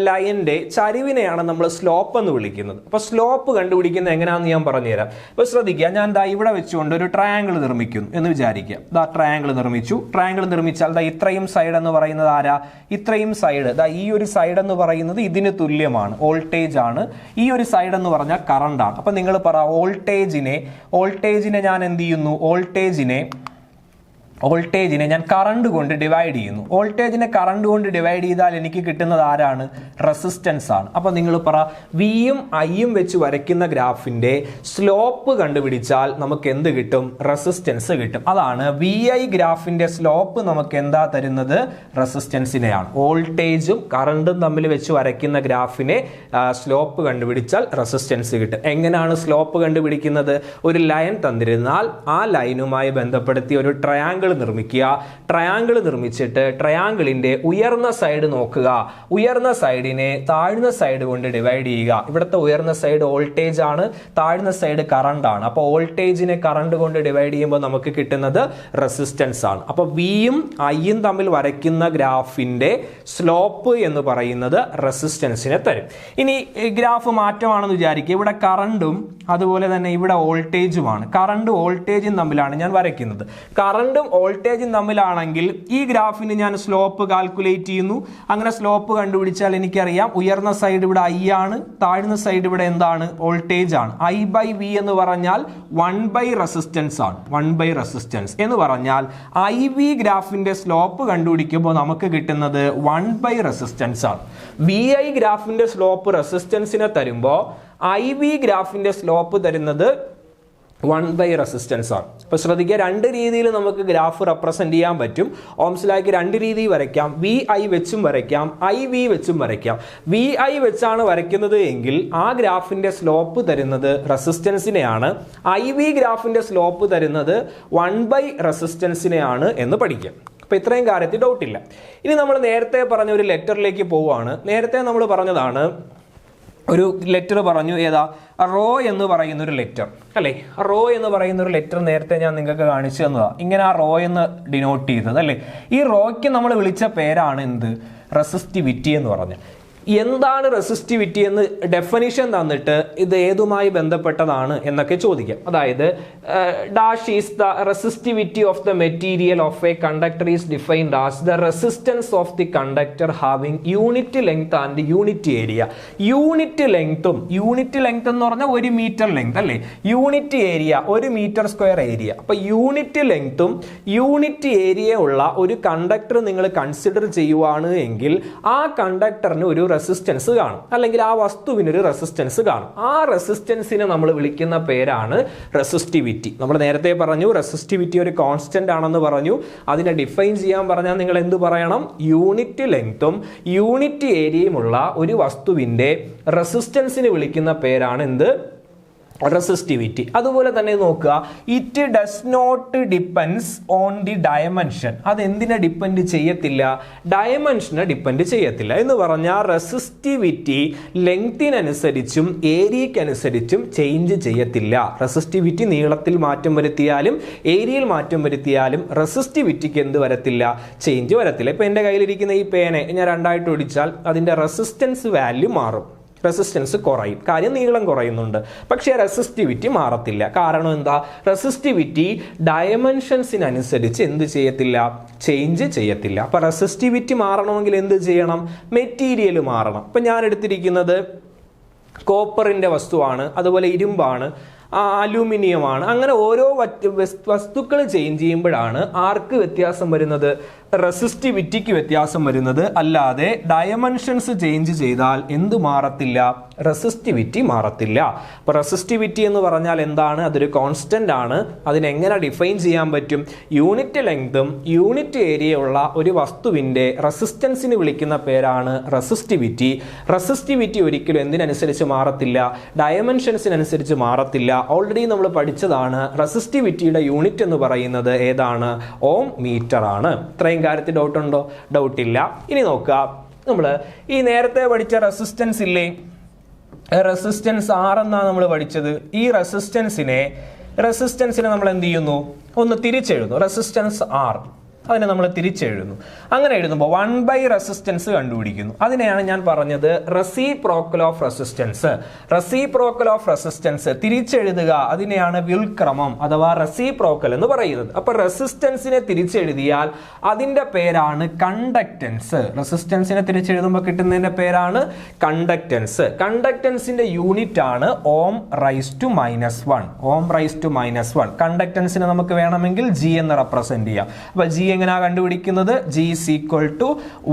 ലൈനിന്റെ ചരിവിനെയാണ് നമ്മൾ സ്ലോപ്പ് എന്ന് വിളിക്കുന്നത്. അപ്പോൾ സ്ലോപ്പ് കണ്ടുപിടിക്കുന്നത് എങ്ങനെയാണെന്ന് ഞാൻ പറഞ്ഞുതരാം. അപ്പോൾ ശ്രദ്ധിക്കുക, ഞാൻ ദാ ഇവിടെ വെച്ചുകൊണ്ട് ഒരു ട്രയാങ്കിൾ നിർമ്മിക്കുന്നു എന്ന് വിചാരിക്കുക. ദാ ട്രയാങ്കിൾ നിർമ്മിച്ചു. ട്രയാങ്കിൾ നിർമ്മിച്ചാൽ ദാ ഇത്രയും സൈഡ് എന്ന് പറയുന്നത് ആരാ? ഇത്രയും സൈഡ്, ദാ ഈ ഒരു സൈഡ് എന്ന് പറയുന്നത് ഇതിന് തുല്യമാണ്, വോൾട്ടേജ് ആണ്. ഈ ഒരു സൈഡ് എന്ന് പറഞ്ഞാൽ കറണ്ട് ആണ്. അപ്പൊ നിങ്ങൾ പറ, വോൾട്ടേജിനെ ഞാൻ എന്ത് ചെയ്യുന്നു? വോൾട്ടേജിനെ ഞാൻ കറണ്ട് കൊണ്ട് ഡിവൈഡ് ചെയ്യുന്നു. വോൾട്ടേജിനെ കറണ്ട് കൊണ്ട് ഡിവൈഡ് ചെയ്താൽ എനിക്ക് കിട്ടുന്നത് ആരാണ്? റെസിസ്റ്റൻസ് ആണ്. അപ്പൊ നിങ്ങൾ പറ, വിയും ഐയും വെച്ച് വരയ്ക്കുന്ന ഗ്രാഫിന്റെ സ്ലോപ്പ് കണ്ടുപിടിച്ചാൽ നമുക്ക് എന്ത് കിട്ടും? റെസിസ്റ്റൻസ് കിട്ടും. അതാണ് VI ഗ്രാഫിന്റെ സ്ലോപ്പ് നമുക്ക് എന്താ തരുന്നത്? റെസിസ്റ്റൻസിനെയാണ്. വോൾട്ടേജും കറണ്ടും തമ്മിൽ വെച്ച് വരയ്ക്കുന്ന ഗ്രാഫിനെ സ്ലോപ്പ് കണ്ടുപിടിച്ചാൽ റെസിസ്റ്റൻസ് കിട്ടും. എങ്ങനെയാണ് സ്ലോപ്പ് കണ്ടുപിടിക്കുന്നത്? ഒരു ലൈൻ തന്നിരുന്നാൽ ആ ലൈനുമായി ബന്ധപ്പെടുത്തി ഒരു ട്രയാങ്കിൾ നിർമ്മിക്കുക. ട്രയാങ്കിൾ നിർമ്മിച്ചിട്ട് ട്രയാങ്കിളിന്റെ ഉയർന്ന സൈഡ് നോക്കുക. ഉയർന്ന സൈഡിനെ താഴ്ന്ന സൈഡ് കൊണ്ട് ഡിവൈഡ് ചെയ്യുക. ഇവിടുത്തെ ഉയർന്ന സൈഡ് വോൾട്ടേജ് ആണ്, താഴ്ന്ന സൈഡ് കറണ്ട് ആണ്. അപ്പോൾ വോൾട്ടേജിനെ കറണ്ട് കൊണ്ട് ഡിവൈഡ് ചെയ്യുമ്പോൾ നമുക്ക് കിട്ടുന്നത് റെസിസ്റ്റൻസ് ആണ്. അപ്പോൾ വിയും ഐയും തമ്മിൽ വരയ്ക്കുന്ന ഗ്രാഫിന്റെ സ്ലോപ്പ് എന്ന് പറയുന്നത് റെസിസ്റ്റൻസിനെ തരും. ഇനി ഗ്രാഫ് മാറ്റമാണെന്ന് വിചാരിക്കുക. ഇവിടെ കറണ്ടും അതുപോലെ തന്നെ ഇവിടെ വോൾട്ടേജുമാണ്. കറണ്ട് വോൾട്ടേജും തമ്മിലാണ് ഞാൻ വരയ്ക്കുന്നത്. കറണ്ടും വോൾട്ടേജും തമ്മിലാണെങ്കിൽ ഈ ഗ്രാഫിന് ഞാൻ സ്ലോപ്പ് കാൽക്കുലേറ്റ് ചെയ്യുന്നു. അങ്ങനെ സ്ലോപ്പ് കണ്ടുപിടിച്ചാൽ എനിക്കറിയാം ഉയർന്ന സൈഡ് ഇവിടെ I ആണ്, താഴ്ന്ന സൈഡ് ഇവിടെ എന്താണ്? വോൾട്ടേജ് ആണ്. I/V എന്ന് പറഞ്ഞാൽ 1/റെസിസ്റ്റൻസ് ആണ്. 1/റെസിസ്റ്റൻസ് എന്ന് പറഞ്ഞാൽ IV ഗ്രാഫിന്റെ സ്ലോപ്പ് കണ്ടുപിടിക്കുമ്പോൾ നമുക്ക് കിട്ടുന്നത് 1/റെസിസ്റ്റൻസ് ആണ്. VI ഗ്രാഫിന്റെ സ്ലോപ്പ് റെസിസ്റ്റൻസിനെ തരുമ്പോൾ IV ഗ്രാഫിന്റെ സ്ലോപ്പ് തരുന്നത് 1/റെസിസ്റ്റൻസ് ആണ്. അപ്പൊ ശ്രദ്ധിക്കുക, രണ്ട് രീതിയിൽ നമുക്ക് ഗ്രാഫ് റെപ്രസെന്റ് ചെയ്യാൻ പറ്റും. ഓംസ് ലോയ്ക്ക് രണ്ട് രീതി വരയ്ക്കാം. VI വെച്ചും വരയ്ക്കാം, IV വെച്ചും വരയ്ക്കാം. VI വെച്ചാണ് വരയ്ക്കുന്നത് എങ്കിൽ ആ ഗ്രാഫിന്റെ സ്ലോപ്പ് തരുന്നത് റെസിസ്റ്റൻസിനെയാണ്. IV ഗ്രാഫിന്റെ സ്ലോപ്പ് തരുന്നത് 1/റെസിസ്റ്റൻസിനെയാണ് എന്ന് പഠിക്കാം. അപ്പൊ ഇത്രയും കാര്യത്തിൽ ഡൗട്ടില്ല. ഇനി നമ്മൾ നേരത്തെ പറഞ്ഞ ഒരു ലെറ്ററിലേക്ക് പോവുകയാണ്. നേരത്തെ നമ്മൾ പറഞ്ഞതാണ്, ഒരു ലെറ്റർ പറഞ്ഞു, ഏതാ? റോ എന്ന് പറയുന്ന ഒരു ലെറ്റർ അല്ലേ? റോ എന്ന് പറയുന്ന ഒരു ലെറ്റർ നേരത്തെ ഞാൻ നിങ്ങൾക്ക് കാണിച്ചു തന്നതാണ്. ഇങ്ങനെ ആ റോ എന്ന് ഡിനോട്ട് ചെയ്തത് അല്ലേ? ഈ റോയ്ക്ക് നമ്മൾ വിളിച്ച പേരാണ് എന്ത്? റെസിസ്റ്റിവിറ്റി എന്ന് പറഞ്ഞത്. എന്താണ് റെസിസ്റ്റിവിറ്റി എന്ന് ഡെഫിനിഷൻ തന്നിട്ട് ഇത് ഏതുമായി ബന്ധപ്പെട്ടതാണ് എന്നൊക്കെ ചോദിക്കാം. അതായത് dash is the resistivity of the material of a conductor is defined as the resistance of the conductor having unit length and unit area. Unit ലെങ്ത്തും, യൂണിറ്റ് ലെങ്ത് എന്ന് പറഞ്ഞാൽ 1 മീറ്റർ ലെങ്ത് അല്ലേ, unit area 1 metre square area. അപ്പൊ unit ലെങ്ത്തും unit area ഉള്ള ഒരു conductor നിങ്ങൾ consider ചെയ്യുവാണ് എങ്കിൽ ആ കണ്ടക്ടറിന് ഒരു റെസിസ്റ്റൻസ് കാണും, അല്ലെങ്കിൽ ആ വസ്തുവിന് ഒരു റെസിസ്റ്റൻസ് കാണും. ആ റെസിസ്റ്റൻസിനെ നമ്മൾ വിളിക്കുന്ന പേരാണ് റെസിസ്റ്റിവിറ്റി. നമ്മൾ നേരത്തെ പറഞ്ഞു റെസിസ്റ്റിവിറ്റി ഒരു കോൺസ്റ്റന്റ് ആണെന്ന് പറഞ്ഞു. അതിനെ ഡിഫൈൻ ചെയ്യാൻ പറഞ്ഞാൽ നിങ്ങൾ എന്ത് പറയണം? യൂണിറ്റ് ലെങ്ത്തും യൂണിറ്റ് ഏരിയയുമുള്ള ഒരു വസ്തുവിന്റെ റെസിസ്റ്റൻസിന് വിളിക്കുന്ന പേരാണ് എന്ത്? റെസിസ്റ്റിവിറ്റി. അതുപോലെ തന്നെ നോക്കുക, it does not depends on the dimension. അത് എന്തിനെ ഡിപ്പെൻഡ് ചെയ്യത്തില്ല? ഡയമെൻഷനെ ഡിപ്പെൻഡ് ചെയ്യത്തില്ല. എന്ന് പറഞ്ഞാൽ റെസിസ്റ്റിവിറ്റി ലെങ്തിനനുസരിച്ചും ഏരിയക്കനുസരിച്ചും ചേഞ്ച് ചെയ്യത്തില്ല. റെസിസ്റ്റിവിറ്റി നീളത്തിൽ മാറ്റം വരുത്തിയാലും ഏരിയയിൽ മാറ്റം വരുത്തിയാലും റെസിസ്റ്റിവിറ്റിക്ക് എന്ത് വരത്തില്ല? ചേഞ്ച് വരത്തില്ല. ഇപ്പൊ എൻ്റെ കയ്യിലിരിക്കുന്ന ഈ പേനെ ഞാൻ രണ്ടായിട്ട് ഒടിച്ചാൽ അതിന്റെ റെസിസ്റ്റൻസ് വാല്യൂ മാറും, റെസിസ്റ്റൻസ് കുറയും, കാര്യം നീളം കുറയുന്നുണ്ട്. പക്ഷേ റെസിസ്റ്റിവിറ്റി മാറത്തില്ല. കാരണം എന്താ? റെസിസ്റ്റിവിറ്റി ഡയമെൻഷൻസിനനുസരിച്ച് എന്ത് ചെയ്യത്തില്ല? ചേഞ്ച് ചെയ്യത്തില്ല. അപ്പൊ റെസിസ്റ്റിവിറ്റി മാറണമെങ്കിൽ എന്ത് ചെയ്യണം? മെറ്റീരിയൽ മാറണം. ഇപ്പൊ ഞാൻ എടുത്തിരിക്കുന്നത് കോപ്പറിന്റെ വസ്തുവാണ്, അതുപോലെ ഇരുമ്പാണ്, അലൂമിനിയമാണ്. അങ്ങനെ ഓരോ വസ്തുക്കൾ ചേഞ്ച് ചെയ്യുമ്പോഴാണ് ആർക്ക് വ്യത്യാസം വരുന്നത്? റെസിസ്റ്റിവിറ്റിക്ക് വ്യത്യാസം വരുന്നത്. അല്ലാതെ ഡയമെൻഷൻസ് ചേഞ്ച് ചെയ്താൽ എന്ത് മാറത്തില്ല? റെസിസ്റ്റിവിറ്റി മാറത്തില്ല. അപ്പൊ റെസിസ്റ്റിവിറ്റി എന്ന് പറഞ്ഞാൽ എന്താണ്? അതൊരു കോൺസ്റ്റന്റ് ആണ്. അതിനെങ്ങനെ ഡിഫൈൻ ചെയ്യാൻ പറ്റും? യൂണിറ്റ് ലെങ്തും യൂണിറ്റ് ഏരിയ ഉള്ള ഒരു വസ്തുവിന്റെ റെസിസ്റ്റൻസിന് വിളിക്കുന്ന പേരാണ് റെസിസ്റ്റിവിറ്റി. റെസിസ്റ്റിവിറ്റി ഒരിക്കലും എന്തിനനുസരിച്ച് മാറത്തില്ല? ഡയമെൻഷൻസിനനുസരിച്ച് മാറത്തില്ല. ഓൾറെഡി നമ്മൾ പഠിച്ചതാണ്. റെസിസ്റ്റിവിറ്റിയുടെ യൂണിറ്റ് എന്ന് പറയുന്നത് ഏതാണ്? ഓം മീറ്റർ ആണ്. ഇത്രയും കാര്യത്തിൽ ഡൗട്ട് ഉണ്ടോ? ഡൗട്ട് ഇല്ല. ഇനി നോക്കുക, നമ്മൾ ഈ നേരത്തെ പഠിച്ച റെസിസ്റ്റൻസ് ഇല്ലേ, റെസിസ്റ്റൻസ് R എന്നാണ് നമ്മൾ പഠിച്ചത്. ഈ റെസിസ്റ്റൻസിനെ നമ്മൾ എന്ത് ചെയ്യുന്നു? ഒന്ന് തിരിച്ചെഴുതുന്നു. റെസിസ്റ്റൻസ് R, അതിനെ നമ്മൾ തിരിച്ചെഴുതുന്നു. അങ്ങനെ എഴുതുമ്പോൾ 1 റെസിസ്റ്റൻസ് കണ്ടുപിടിക്കുന്നു. അതിനെയാണ് ഞാൻ പറഞ്ഞത് reciprocal of resistance. Reciprocal of resistance തിരിച്ചെഴുതുക, അതിനെയാണ് വ്യുൽക്രമം അഥവാ റെസിപ്രോക്കൽ എന്ന് പറയുന്നത്. അപ്പൊ റെസിസ്റ്റൻസിനെ തിരിച്ചെഴുതിയാൽ അതിന്റെ പേരാണ് കണ്ടക്ടൻസ്. റെസിസ്റ്റൻസിനെ തിരിച്ചെഴുതുമ്പോൾ കിട്ടുന്നതിന്റെ പേരാണ് കണ്ടക്ടൻസ്. കണ്ടക്ടൻസിന്റെ യൂണിറ്റ് ആണ് ohm raise to -1. Ohm raise to -1. കണ്ടക്ടൻസിനെ നമുക്ക് വേണമെങ്കിൽ G എന്ന് റെപ്രസെന്റ് ചെയ്യാം. അപ്പൊ G എങ്ങനെയാ കണ്ടുപിടിക്കുന്നത്? G is equal to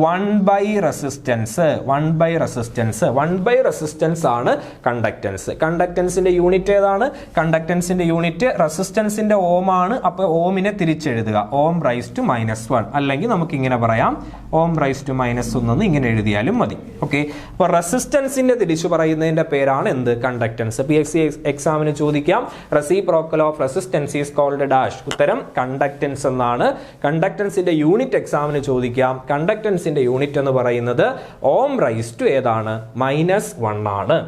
1 resistance. 1 resistance. 1 resistance ആണ് കണ്ടക്ടൻസ്. കണ്ടക്ടൻസിന്റെ യൂണിറ്റ് ഏതാണ്? കണ്ടക്ടൻസിന്റെ യൂണിറ്റ് റെസിസ്റ്റൻസിന്റെ ഓം ആണ്. അപ്പൊ ഓമിനെ തിരിച്ചെഴുതുക, ഓം റൈസ് ടു -1. അല്ലെങ്കിൽ നമുക്ക് ഇങ്ങനെ പറയാം, ഓം റൈസ് ടു -1 എന്ന് ഇങ്ങനെ എഴുതിയാലും മതി. ഓക്കെ. അപ്പൊ റെസിസ്റ്റൻസിന്റെ തിരിച്ചു പറയുന്നതിന്റെ പേരാണ് എന്ത്? കണ്ടക്ടൻസ്. PSC എക്സാമിന് ചോദിക്കാം, reciprocal of resistance is called dash. ഉത്തരം കണ്ടക്ടൻസ് എന്നാണ്. കണ്ടക്ടൻസിന്റെ യൂണിറ്റ് എക്സാമിന് ചോദിക്കാം. കണ്ടക്ടൻസിന്റെ യൂണിറ്റ് എന്ന് പറയുന്നത് ഓം റൈസ് ടു ഏതാണ്? -1 ആണ്.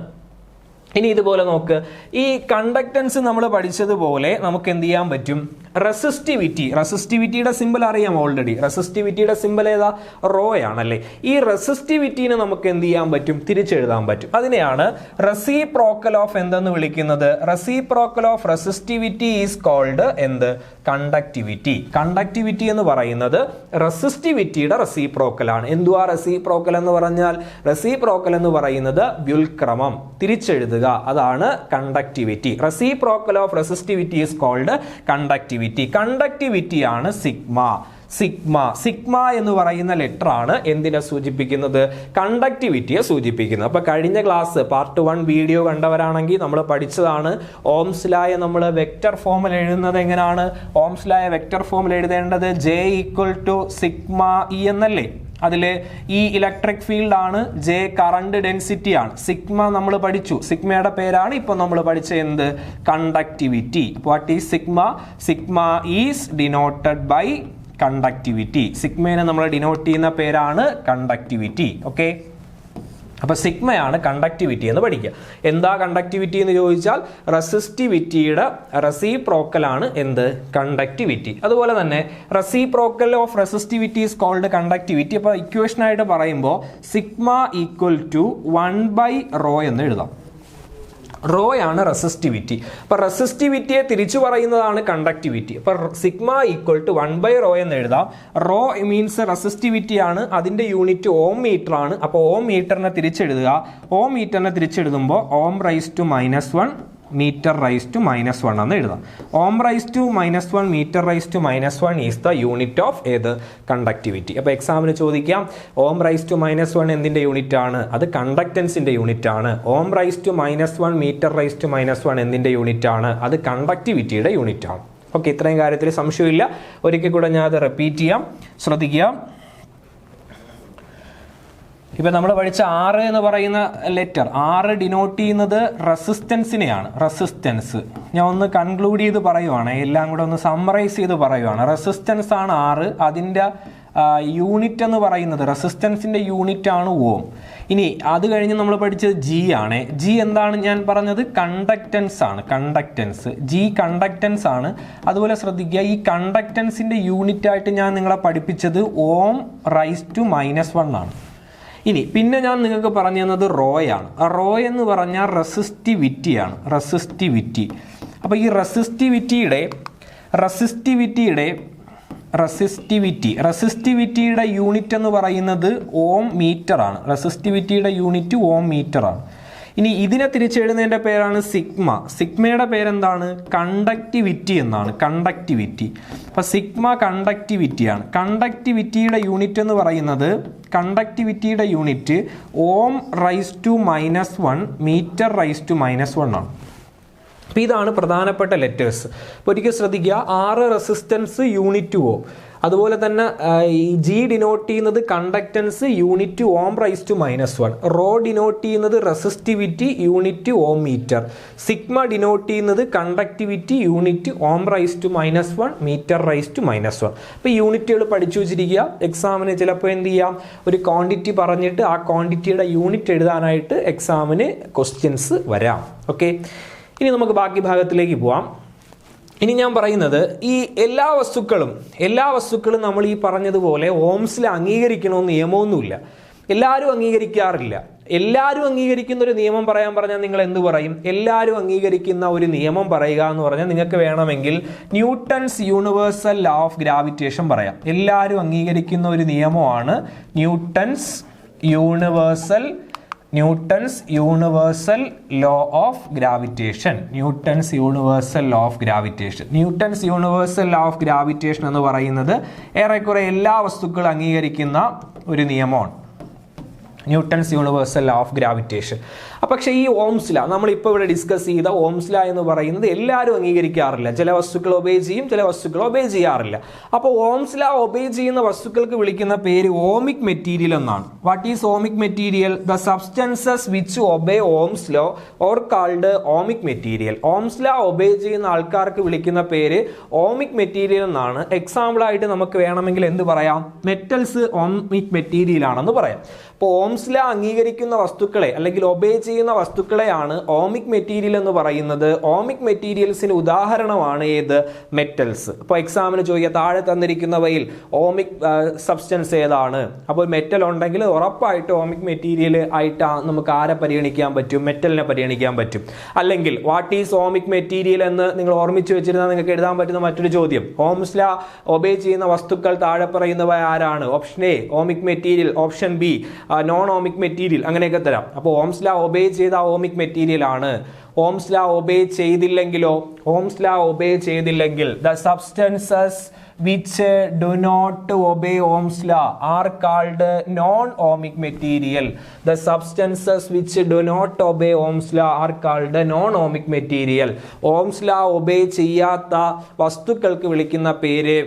ഇനി ഇതുപോലെ നോക്ക്, ഈ കണ്ടക്ടൻസ് നമ്മൾ പഠിച്ചതുപോലെ നമുക്ക് എന്ത് ചെയ്യാൻ പറ്റും? റെസിസ്റ്റിവിറ്റിയുടെ സിമ്പിൾ അറിയാം ഓൾറെഡി. റെസിസ്റ്റിവിറ്റിയുടെ സിമ്പിൾ ഏതാ? റോ ആണല്ലേ. ഈ റെസിസ്റ്റിവിറ്റിനെ നമുക്ക് എന്ത് ചെയ്യാൻ പറ്റും? തിരിച്ചെഴുതാൻ പറ്റും. അതിനെയാണ് റെസിപ്രോക്കൽ ഓഫ് എന്തെന്ന് വിളിക്കുന്നത്? Reciprocal of resistivity is called എന്ത്? കണ്ടക്ടിവിറ്റി. കണ്ടക്ടിവിറ്റി എന്ന് പറയുന്നത് റെസിസ്റ്റിവിറ്റിയുടെ റെസിപ്രോക്കൽ ആണ്. എന്തുവാ റെസിപ്രോക്കൽ എന്ന് പറഞ്ഞാൽ? റെസിപ്രോക്കൽ എന്ന് പറയുന്നത് വ്യുൽക്രമം, തിരിച്ചെഴുതുക, അതാണ് conductivity. Reciprocal of resistivity is called conductivity. Conductivity ആണ് സിഗ്മ. സിഗ്മ എന്ന് പറയുന്ന ലെറ്റർ ആണ് എന്തിനെ സൂചിപ്പിക്കുന്നത്? കണ്ടക്ടിവിറ്റിയെ സൂചിപ്പിക്കുന്നത്. അപ്പൊ കഴിഞ്ഞ ക്ലാസ് പാർട്ട് 1 വീഡിയോ കണ്ടവരാണെങ്കിൽ നമ്മൾ പഠിച്ചതാണ് ഓംസ് ലായ നമ്മൾ വെക്റ്റർ ഫോമിൽ എഴുതുന്നത് എങ്ങനെയാണ്? ഓംസ് ലായ വെക്റ്റർ ഫോമിൽ എഴുതേണ്ടത് J = സിഗ്മ E എന്നല്ലേ. അതില് ഈ ഇലക്ട്രിക് ഫീൽഡ് ആണ്, J കറണ്ട് ഡെൻസിറ്റി ആണ്, സിഗ്മ നമ്മൾ പഠിച്ചു. സിഗ്മയുടെ പേരാണ് ഇപ്പൊ നമ്മൾ പഠിച്ച എന്ത്? Conductivity. What is sigma? Sigma is denoted by conductivity. സിഗ്മേനെ നമ്മൾ ഡിനോട്ട് ചെയ്യുന്ന പേരാണ് കണ്ടക്ടിവിറ്റി. ഓക്കെ. അപ്പോൾ സിഗ്മയാണ് കണ്ടക്ടിവിറ്റി എന്ന് പഠിക്കുക. എന്താ കണ്ടക്ടിവിറ്റി എന്ന് ചോദിച്ചാൽ റെസിസ്റ്റിവിറ്റിയുടെ റെസിപ്രോക്കലാണ് എന്ത്? കണ്ടക്ടിവിറ്റി. അതുപോലെ തന്നെ reciprocal of resistivity is called conductivity. അപ്പോൾ ഇക്വേഷനായിട്ട് പറയുമ്പോൾ സിഗ്മ ഈക്വൽ ടു 1/ρ എന്ന് എഴുതാം. റോ ആണ് റെസിസ്റ്റിവിറ്റി. അപ്പോൾ റെസിസ്റ്റിവിറ്റിയെ തിരിച്ചു പറയുന്നതാണ് കണ്ടക്ടിവിറ്റി. അപ്പോൾ സിഗ്മ ഈക്വൽ ടു 1/ρ എന്ന് എഴുതാം. റോ മീൻസ് റെസിസ്റ്റിവിറ്റി ആണ്, അതിന്റെ യൂണിറ്റ് ഓം മീറ്റർ ആണ്. അപ്പോൾ ഓം മീറ്ററിനെ തിരിച്ചെഴുതുക. ഓം മീറ്ററിനെ തിരിച്ചെഴുതുമ്പോൾ ohm raise to -1 metre raise to -1 എന്ന് എഴുതാം. Ohm raise to -1 metre raise to -1 is the unit of ഏത്? കണ്ടക്ടിവിറ്റി. അപ്പോൾ എക്സാമിന് ചോദിക്കാം ഓം റൈസ് ടു -1 എന്തിന്റെ യൂണിറ്റ് ആണ്? അത് കണ്ടക്ടൻസിന്റെ യൂണിറ്റ് ആണ്. Ohm raise to -1 metre raise to -1 എന്തിന്റെ യൂണിറ്റ് ആണ്? അത് കണ്ടക്ടിവിറ്റിയുടെ യൂണിറ്റ് ആണ്. ഓക്കെ, ഇത്രയും കാര്യത്തിൽ സംശയമില്ല. ഒരിക്കൽ കൂടെ ഞാൻ അത് റിപ്പീറ്റ് ചെയ്യാം, ശ്രദ്ധിക്കുക. ഇപ്പം നമ്മൾ പഠിച്ച 6 എന്ന് പറയുന്ന ലെറ്റർ, 6 ഡിനോട്ട് ചെയ്യുന്നത് റെസിസ്റ്റൻസിനെയാണ്. റെസിസ്റ്റൻസ് ഞാൻ ഒന്ന് കൺക്ലൂഡ് ചെയ്ത് പറയുവാണ്, എല്ലാം കൂടെ ഒന്ന് സമ്മറൈസ് ചെയ്ത് പറയുവാണ്. റെസിസ്റ്റൻസ് ആണ് 6. അതിൻ്റെ യൂണിറ്റ് എന്ന് പറയുന്നത്, റെസിസ്റ്റൻസിൻ്റെ യൂണിറ്റ് ആണ് ഓം. ഇനി അത് കഴിഞ്ഞ് നമ്മൾ പഠിച്ചത് ജി ആണ്. ജി എന്താണ് ഞാൻ പറഞ്ഞത്? കണ്ടക്റ്റൻസ് ആണ്. കണ്ടക്റ്റൻസ്, ജി കണ്ടക്റ്റൻസ് ആണ്. അതുപോലെ ശ്രദ്ധിക്കുക, ഈ കണ്ടക്റ്റൻസിൻ്റെ യൂണിറ്റ് ആയിട്ട് ഞാൻ നിങ്ങളെ പഠിപ്പിച്ചത് ഓം റൈസ് ടു -1 ആണ്. ഇനി പിന്നെ ഞാൻ നിങ്ങൾക്ക് പറഞ്ഞു തന്നത് റോയാണ്. റോ എന്ന് പറഞ്ഞാൽ റെസിസ്റ്റിവിറ്റിയാണ്. റെസിസ്റ്റിവിറ്റി. അപ്പോൾ ഈ റെസിസ്റ്റിവിറ്റിയുടെ യൂണിറ്റ് എന്ന് പറയുന്നത് ഓം മീറ്റർ ആണ്. റെസിസ്റ്റിവിറ്റിയുടെ യൂണിറ്റ് ഓം മീറ്റർ ആണ്. ഇനി ഇതിനെ തിരിച്ചെഴുതുന്നതിൻ്റെ പേരാണ് സിഗ്മ. സിഗ്മയുടെ പേരെന്താണ്? കണ്ടക്ടിവിറ്റി എന്നാണ്. കണ്ടക്ടിവിറ്റി. അപ്പോൾ സിഗ്മ കണ്ടക്ടിവിറ്റിയാണ്. കണ്ടക്ടിവിറ്റിയുടെ യൂണിറ്റ് എന്ന് പറയുന്നത്, കണ്ടക്ടിവിറ്റിയുടെ unit ohm raise to -1 metre raise to -1 ആണ്. അപ്പോൾ ഇതാണ് പ്രധാനപ്പെട്ട ലെറ്റേഴ്സ്. അപ്പോൾ ഒരിക്കൽ ശ്രദ്ധിക്കുക, 6 റെസിസ്റ്റൻസ് യൂണിറ്റ് ഓം. അതുപോലെ തന്നെ ഈ ജി ഡിനോട്ട് ചെയ്യുന്നത് conductance unit ohm raise to -1. Rho denote ചെയ്യുന്നത് resistivity unit ohm metre. Sigma denote ചെയ്യുന്നത് conductivity unit ohm raise to -1 metre raise to -1. അപ്പോൾ ഈ യൂണിറ്റുകൾ പഠിച്ചു വെച്ചിരിക്കുക. എക്സാമിന് ചിലപ്പോൾ എന്ത് ചെയ്യാം, ഒരു ക്വാണ്ടിറ്റി പറഞ്ഞിട്ട് ആ ക്വാണ്ടിറ്റിയുടെ യൂണിറ്റ് എഴുതാനായിട്ട് എക്സാമിന് ക്വസ്റ്റ്യൻസ് വരാം. ഓക്കെ, ഇനി നമുക്ക് ബാക്കി ഭാഗത്തിലേക്ക് പോവാം. ഇനി ഞാൻ പറയുന്നത്, ഈ എല്ലാ വസ്തുക്കളും നമ്മൾ ഈ പറഞ്ഞതുപോലെ ഓംസിൽ അംഗീകരിക്കണമെന്ന് നിയമമൊന്നുമില്ല. എല്ലാവരും അംഗീകരിക്കാറില്ല. എല്ലാവരും അംഗീകരിക്കുന്ന ഒരു നിയമം പറഞ്ഞാൽ നിങ്ങൾ എന്ത് പറയും? എല്ലാവരും അംഗീകരിക്കുന്ന ഒരു നിയമം പറയുക എന്ന് പറഞ്ഞാൽ നിങ്ങൾക്ക് വേണമെങ്കിൽ Newton's universal law of gravitation പറയാം. എല്ലാവരും അംഗീകരിക്കുന്ന ഒരു നിയമമാണ് Newton's universal law of gravitation. Newton's universal law of gravitation എന്ന് പറയുന്നത് ഏറെക്കുറെ എല്ലാ വസ്തുക്കളും അംഗീകരിക്കുന്ന ഒരു നിയമമാണ്, Newton's universal law of gravitation. പക്ഷേ ഈ ഓംസ് ലോ, നമ്മളിപ്പോൾ ഇവിടെ ഡിസ്കസ് ചെയ്ത ഓംസ് ലോ എന്ന് പറയുന്നത് എല്ലാവരും അംഗീകരിക്കാറില്ല. ചില വസ്തുക്കൾ ഒബേ ചെയ്യും, ചില വസ്തുക്കൾ ഒബേ ചെയ്യാറില്ല. അപ്പോൾ ഓംസ് ലോ ഒബേ ചെയ്യുന്ന വസ്തുക്കൾക്ക് വിളിക്കുന്ന പേര് ഓമിക് മെറ്റീരിയൽ എന്നാണ്. What is ohmic material? The substances which obey Ohm's law or called ohmic material. Ohm's law obey ചെയ്യുന്ന ആൾക്കാർക്ക് വിളിക്കുന്ന പേര് ഓമിക് മെറ്റീരിയൽ എന്നാണ്. എക്സാമ്പിൾ ആയിട്ട് നമുക്ക് വേണമെങ്കിൽ എന്ത് പറയാം? മെറ്റൽസ് ഓമിക് മെറ്റീരിയൽ ആണെന്ന് പറയാം. അപ്പോൾ ഓംസ് ലോ അംഗീകരിക്കുന്ന വസ്തുക്കളെ അല്ലെങ്കിൽ ഒബേ ചെയ്യുന്ന വസ്തുക്കളെയാണ് ഓമിക് മെറ്റീരിയൽ എന്ന് പറയുന്നത്. ഓമിക് മെറ്റീരിയൽസിന് ഉദാഹരണമാണ് ഏത്? മെറ്റൽസ്. അപ്പോൾ എക്സാമിന് ചോദിക്കുക, താഴെ തന്നിരിക്കുന്നവയിൽ ഓമിക് സബ്സ്റ്റൻസ് ഏതാണ്? അപ്പോൾ മെറ്റൽ ഉണ്ടെങ്കിൽ ഉറപ്പായിട്ട് ഓമിക് മെറ്റീരിയൽ ആയിട്ട് നമുക്ക് ആരെ പരിഗണിക്കാൻ പറ്റും? മെറ്റലിനെ പരിഗണിക്കാൻ പറ്റും. അല്ലെങ്കിൽ വാട്ട് ഈസ് ഓമിക് മെറ്റീരിയൽ എന്ന് നിങ്ങൾ ഓർമ്മിച്ച് വെച്ചിരുന്നാൽ നിങ്ങൾക്ക് എഴുതാൻ പറ്റുന്ന മറ്റൊരു ചോദ്യം, ഓംസ് ലോ ഒബേ ചെയ്യുന്ന വസ്തുക്കൾ താഴെ പറയുന്നവ ആരാണ്? Option A ohmic material, option B non ohmic material, അങ്ങനെയൊക്കെ തരാം. അപ്പോൾ ഓംസ് ലോ ഒബേ ചെയ്ത ഓമിക് മെറ്റീരിയൽ ആണ്. ഓംസ് ലോ ഒബേ ചെയ്തില്ലെങ്കിലോ? ഓംസ് ലോ ഒബേ ചെയ്തില്ലെങ്കിൽ the substances which do not obey Ohm's law are called non-ohmic material. The substances which do not obey Ohm's law are called non-ohmic material. Ohm's law obey ചെയ്യാത്ത വസ്തുക്കൾക്ക് വിളിക്കുന്ന പേര്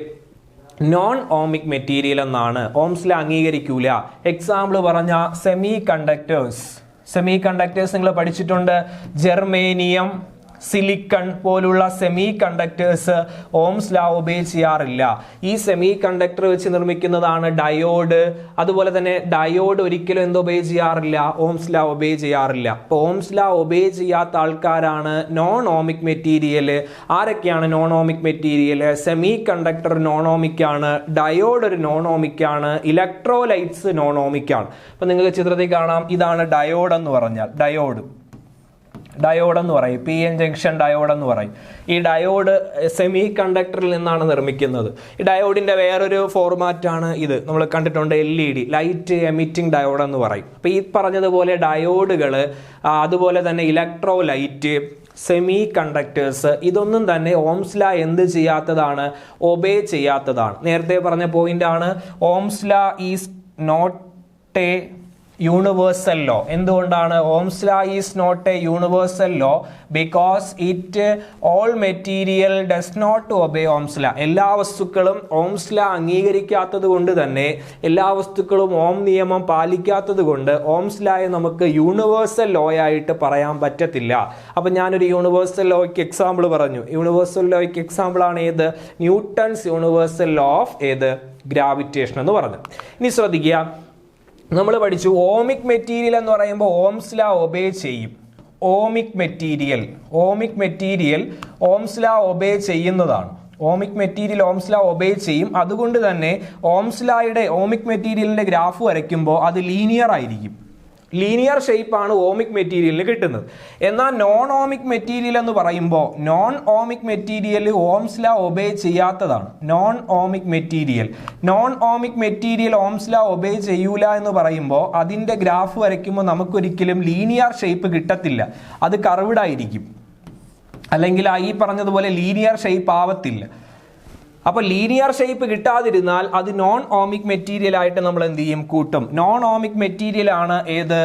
non ohmic material എന്നാണ്. Ohm's law അംഗീകരിക്കൂല. Example പറഞ്ഞ semiconductors നിങ്ങൾ പഠിച്ചിട്ടുണ്ട്. Germanium, silicon പോലുള്ള semiconductors Ohm's law obey ചെയ്യാറില്ല. ഈ സെമി കണ്ടക്ടർ വെച്ച് നിർമ്മിക്കുന്നതാണ് ഡയോഡ്. അതുപോലെ തന്നെ ഡയോഡ് ഒരിക്കലും എന്ത് ഒബേ ചെയ്യാറില്ല? ഓംസ് ലാ ഒബേ ചെയ്യാറില്ല. അപ്പോൾ ഓംസ് ലാ ഒബേ ചെയ്യാത്ത ആൾക്കാരാണ് നോൺ ഓമിക് മെറ്റീരിയൽ. ആരൊക്കെയാണ് non ohmic material? Semi conductor non ohmic ആണ്, ഡയോഡ് ഒരു നോൺ ഓമിക് ആണ്, ഇലക്ട്രോലൈറ്റ്സ് നോൺ ഓമിക് ആണ്. അപ്പൊ നിങ്ങൾക്ക് ചിത്രത്തിൽ കാണാം, ഇതാണ് ഡയോഡ് എന്ന് പറഞ്ഞാൽ. ഡയോഡ് എന്ന് പറയും, പി എൻ ജംഗ്ഷൻ ഡയോഡ് എന്ന് പറയും. ഈ ഡയോഡ് സെമി കണ്ടക്ടറിൽ നിന്നാണ് നിർമ്മിക്കുന്നത്. ഈ ഡയോഡിന്റെ വേറൊരു ഫോർമാറ്റാണ് ഇത്, നമ്മൾ കണ്ടിട്ടുണ്ട്, LED, ലൈറ്റ് എമിറ്റിംഗ് ഡയോഡ് എന്ന് പറയും. അപ്പൊ ഈ പറഞ്ഞതുപോലെ ഡയോഡുകൾ, അതുപോലെ തന്നെ ഇലക്ട്രോലൈറ്റ്, സെമി കണ്ടക്ടേഴ്സ്, ഇതൊന്നും തന്നെ ഓംസ് ലാ എന്ത് ചെയ്യാത്തതാണ്? ഒബേ ചെയ്യാത്തതാണ്. നേരത്തെ പറഞ്ഞ പോയിന്റ് ആണ്, Ohm's law is not a universal law. എന്തുകൊണ്ടാണ് Ohm's law is not a universal law? Because it all material does not obey Ohm's law. എല്ലാ വസ്തുക്കളും ഓംസ് ലാ അംഗീകരിക്കാത്തത് കൊണ്ട് തന്നെ, എല്ലാ വസ്തുക്കളും ഓം നിയമം പാലിക്കാത്തത് കൊണ്ട് ഓംസ് ലായെ നമുക്ക് യൂണിവേഴ്സൽ ലോ ആയിട്ട് പറയാൻ പറ്റത്തില്ല. അപ്പൊ ഞാനൊരു യൂണിവേഴ്സൽ ലോയ്ക്ക് എക്സാമ്പിൾ പറഞ്ഞു. യൂണിവേഴ്സൽ ലോയ്ക്ക് എക്സാമ്പിൾ ആണ് ഏത്? ന്യൂട്ടൺസ് യൂണിവേഴ്സൽ ലോ ഓഫ് ഏത്? ഗ്രാവിറ്റേഷൻ എന്ന് പറഞ്ഞു. ഇനി ശ്രദ്ധിക്കുക, നമ്മൾ പഠിച്ചു ഓമിക് മെറ്റീരിയൽ എന്ന് പറയുമ്പോൾ ഓംസ് ലാ ഒബേ ചെയ്യും. Ohmic material Ohm's law obey ചെയ്യുന്നതാണ്. Ohmic material Ohm's law obey ചെയ്യും. അതുകൊണ്ട് തന്നെ ഓംസ് ലായുടെ ഓമിക് മെറ്റീരിയലിന്റെ ഗ്രാഫ് വരയ്ക്കുമ്പോൾ അത് ലീനിയർ ആയിരിക്കും. ലീനിയർ ഷേപ്പ് ആണ് ഓമിക് മെറ്റീരിയലിന് കിട്ടുന്നത്. എന്നാൽ നോൺ ഓമിക് മെറ്റീരിയൽ എന്ന് പറയുമ്പോൾ non ohmic material Ohm's law obey ചെയ്യാത്തതാണ്. Non ohmic material Ohm's law obey ചെയ്യൂല എന്ന് പറയുമ്പോൾ അതിന്റെ ഗ്രാഫ് വരയ്ക്കുമ്പോൾ നമുക്കൊരിക്കലും ലീനിയർ ഷേപ്പ് കിട്ടത്തില്ല. അത് കർവ്ഡ് ആയിരിക്കും, അല്ലെങ്കിൽ ഈ പറഞ്ഞതുപോലെ ലീനിയർ ഷേപ്പ് ആവത്തില്ല. അപ്പൊ ലീനിയർ ഷേപ്പ് കിട്ടാതിരുന്നാൽ അത് നോൺ ഓമിക് മെറ്റീരിയൽ ആയിട്ട് നമ്മൾ എന്ത് ചെയ്യും? കൂട്ടും. നോൺ ഓമിക് മെറ്റീരിയൽ ആണ് ഏത്?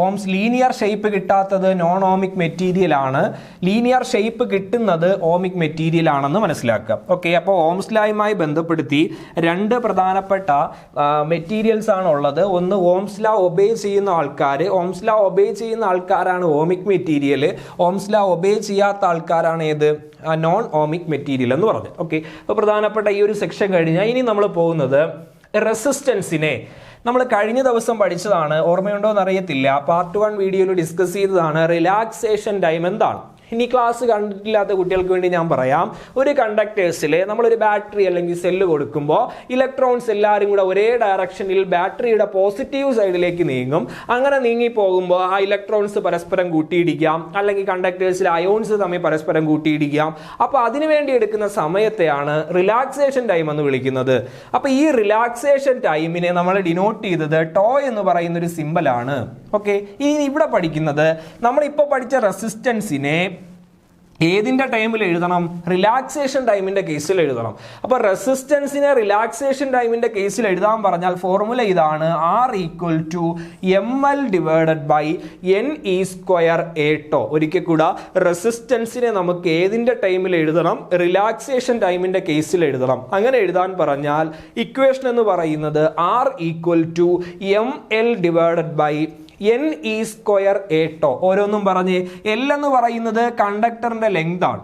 ഓംസ്. ലീനിയർ ഷേപ്പ് കിട്ടാത്തത് നോൺ ഓമിക് മെറ്റീരിയൽ ആണ്, ലീനിയർ ഷേപ്പ് കിട്ടുന്നത് ഓമിക് മെറ്റീരിയൽ ആണെന്ന് മനസ്സിലാക്കുക. ഓക്കെ, അപ്പോൾ ഓംസ് ലായുമായി ബന്ധപ്പെടുത്തി രണ്ട് പ്രധാനപ്പെട്ട മെറ്റീരിയൽസ് ആണ് ഉള്ളത്. ഒന്ന് ഓംസ് ലാ ഒബേ ചെയ്യുന്ന ആൾക്കാർ. ഓംസ് ലാ ഒബേ ചെയ്യുന്ന ആൾക്കാരാണ് ohmic material. Ohm's law obey ചെയ്യാത്ത ആൾക്കാരാണ് ഏത്? നോൺ ഓമിക് മെറ്റീരിയൽ എന്ന് പറഞ്ഞു. ഓക്കെ, അപ്പോൾ പ്രധാനപ്പെട്ട ഈ ഒരു സെക്ഷൻ കഴിഞ്ഞാൽ ഇനി നമ്മൾ പോകുന്നത് റെസിസ്റ്റൻസിനെ. നമ്മൾ കഴിഞ്ഞ ദിവസം പഠിച്ചതാണ്, ഓർമ്മയുണ്ടോ എന്നറിയത്തില്ല, പാർട്ട് 1 വീഡിയോയിൽ ഡിസ്കസ് ചെയ്തതാണ് റിലാക്സേഷൻ ടൈം എന്താണ്. ഇനി ക്ലാസ് കണ്ടിട്ടില്ലാത്ത കുട്ടികൾക്ക് വേണ്ടി ഞാൻ പറയാം. ഒരു കണ്ടക്ടേഴ്സിൽ നമ്മളൊരു ബാറ്ററി അല്ലെങ്കിൽ സെല്ല് കൊടുക്കുമ്പോൾ ഇലക്ട്രോൺസ് എല്ലാവരും കൂടെ ഒരേ ഡയറക്ഷനിൽ ബാറ്ററിയുടെ പോസിറ്റീവ് സൈഡിലേക്ക് നീങ്ങും. അങ്ങനെ നീങ്ങി പോകുമ്പോൾ ആ ഇലക്ട്രോൺസ് പരസ്പരം കൂട്ടിയിടിക്കാം, അല്ലെങ്കിൽ കണ്ടക്ടേഴ്സിൽ അയോൺസ് തമ്മിൽ പരസ്പരം കൂട്ടിയിടിക്കാം. അപ്പോൾ അതിനുവേണ്ടി എടുക്കുന്ന സമയത്തെയാണ് റിലാക്സേഷൻ ടൈം എന്ന് വിളിക്കുന്നത്. അപ്പോൾ ഈ റിലാക്സേഷൻ ടൈമിനെ നമ്മൾ ഡിനോട്ട് ചെയ്തത് ടോ എന്ന് പറയുന്ന ഒരു സിമ്പലാണ്. ഓക്കെ, ഇനി ഇവിടെ പഠിക്കുന്നത് നമ്മളിപ്പോൾ പഠിച്ച റെസിസ്റ്റൻസിനെ ഏതിന്റെ ടൈമിൽ എഴുതണം? റിലാക്സേഷൻ ടൈമിന്റെ കേസിൽ എഴുതണം. അപ്പൊ റെസിസ്റ്റൻസിനെ റിലാക്സേഷൻ ടൈമിന്റെ കേസിൽ എഴുതാൻ പറഞ്ഞാൽ ഫോർമുല ഇതാണ്, R = ml / NE²A². ഒരിക്കൽ കൂടെ റെസിസ്റ്റൻസിനെ നമുക്ക് ഏതിന്റെ ടൈമിൽ എഴുതണം? റിലാക്സേഷൻ ടൈമിന്റെ കേസിൽ എഴുതണം. അങ്ങനെ എഴുതാൻ പറഞ്ഞാൽ ഇക്വേഷൻ എന്ന് പറയുന്നത് R = ml / NE²A². ഓരോന്നും പറഞ്ഞ്. L എന്ന് പറയുന്നത് കണ്ടക്ടറിന്റെ ലെങ്ത് ആണ്.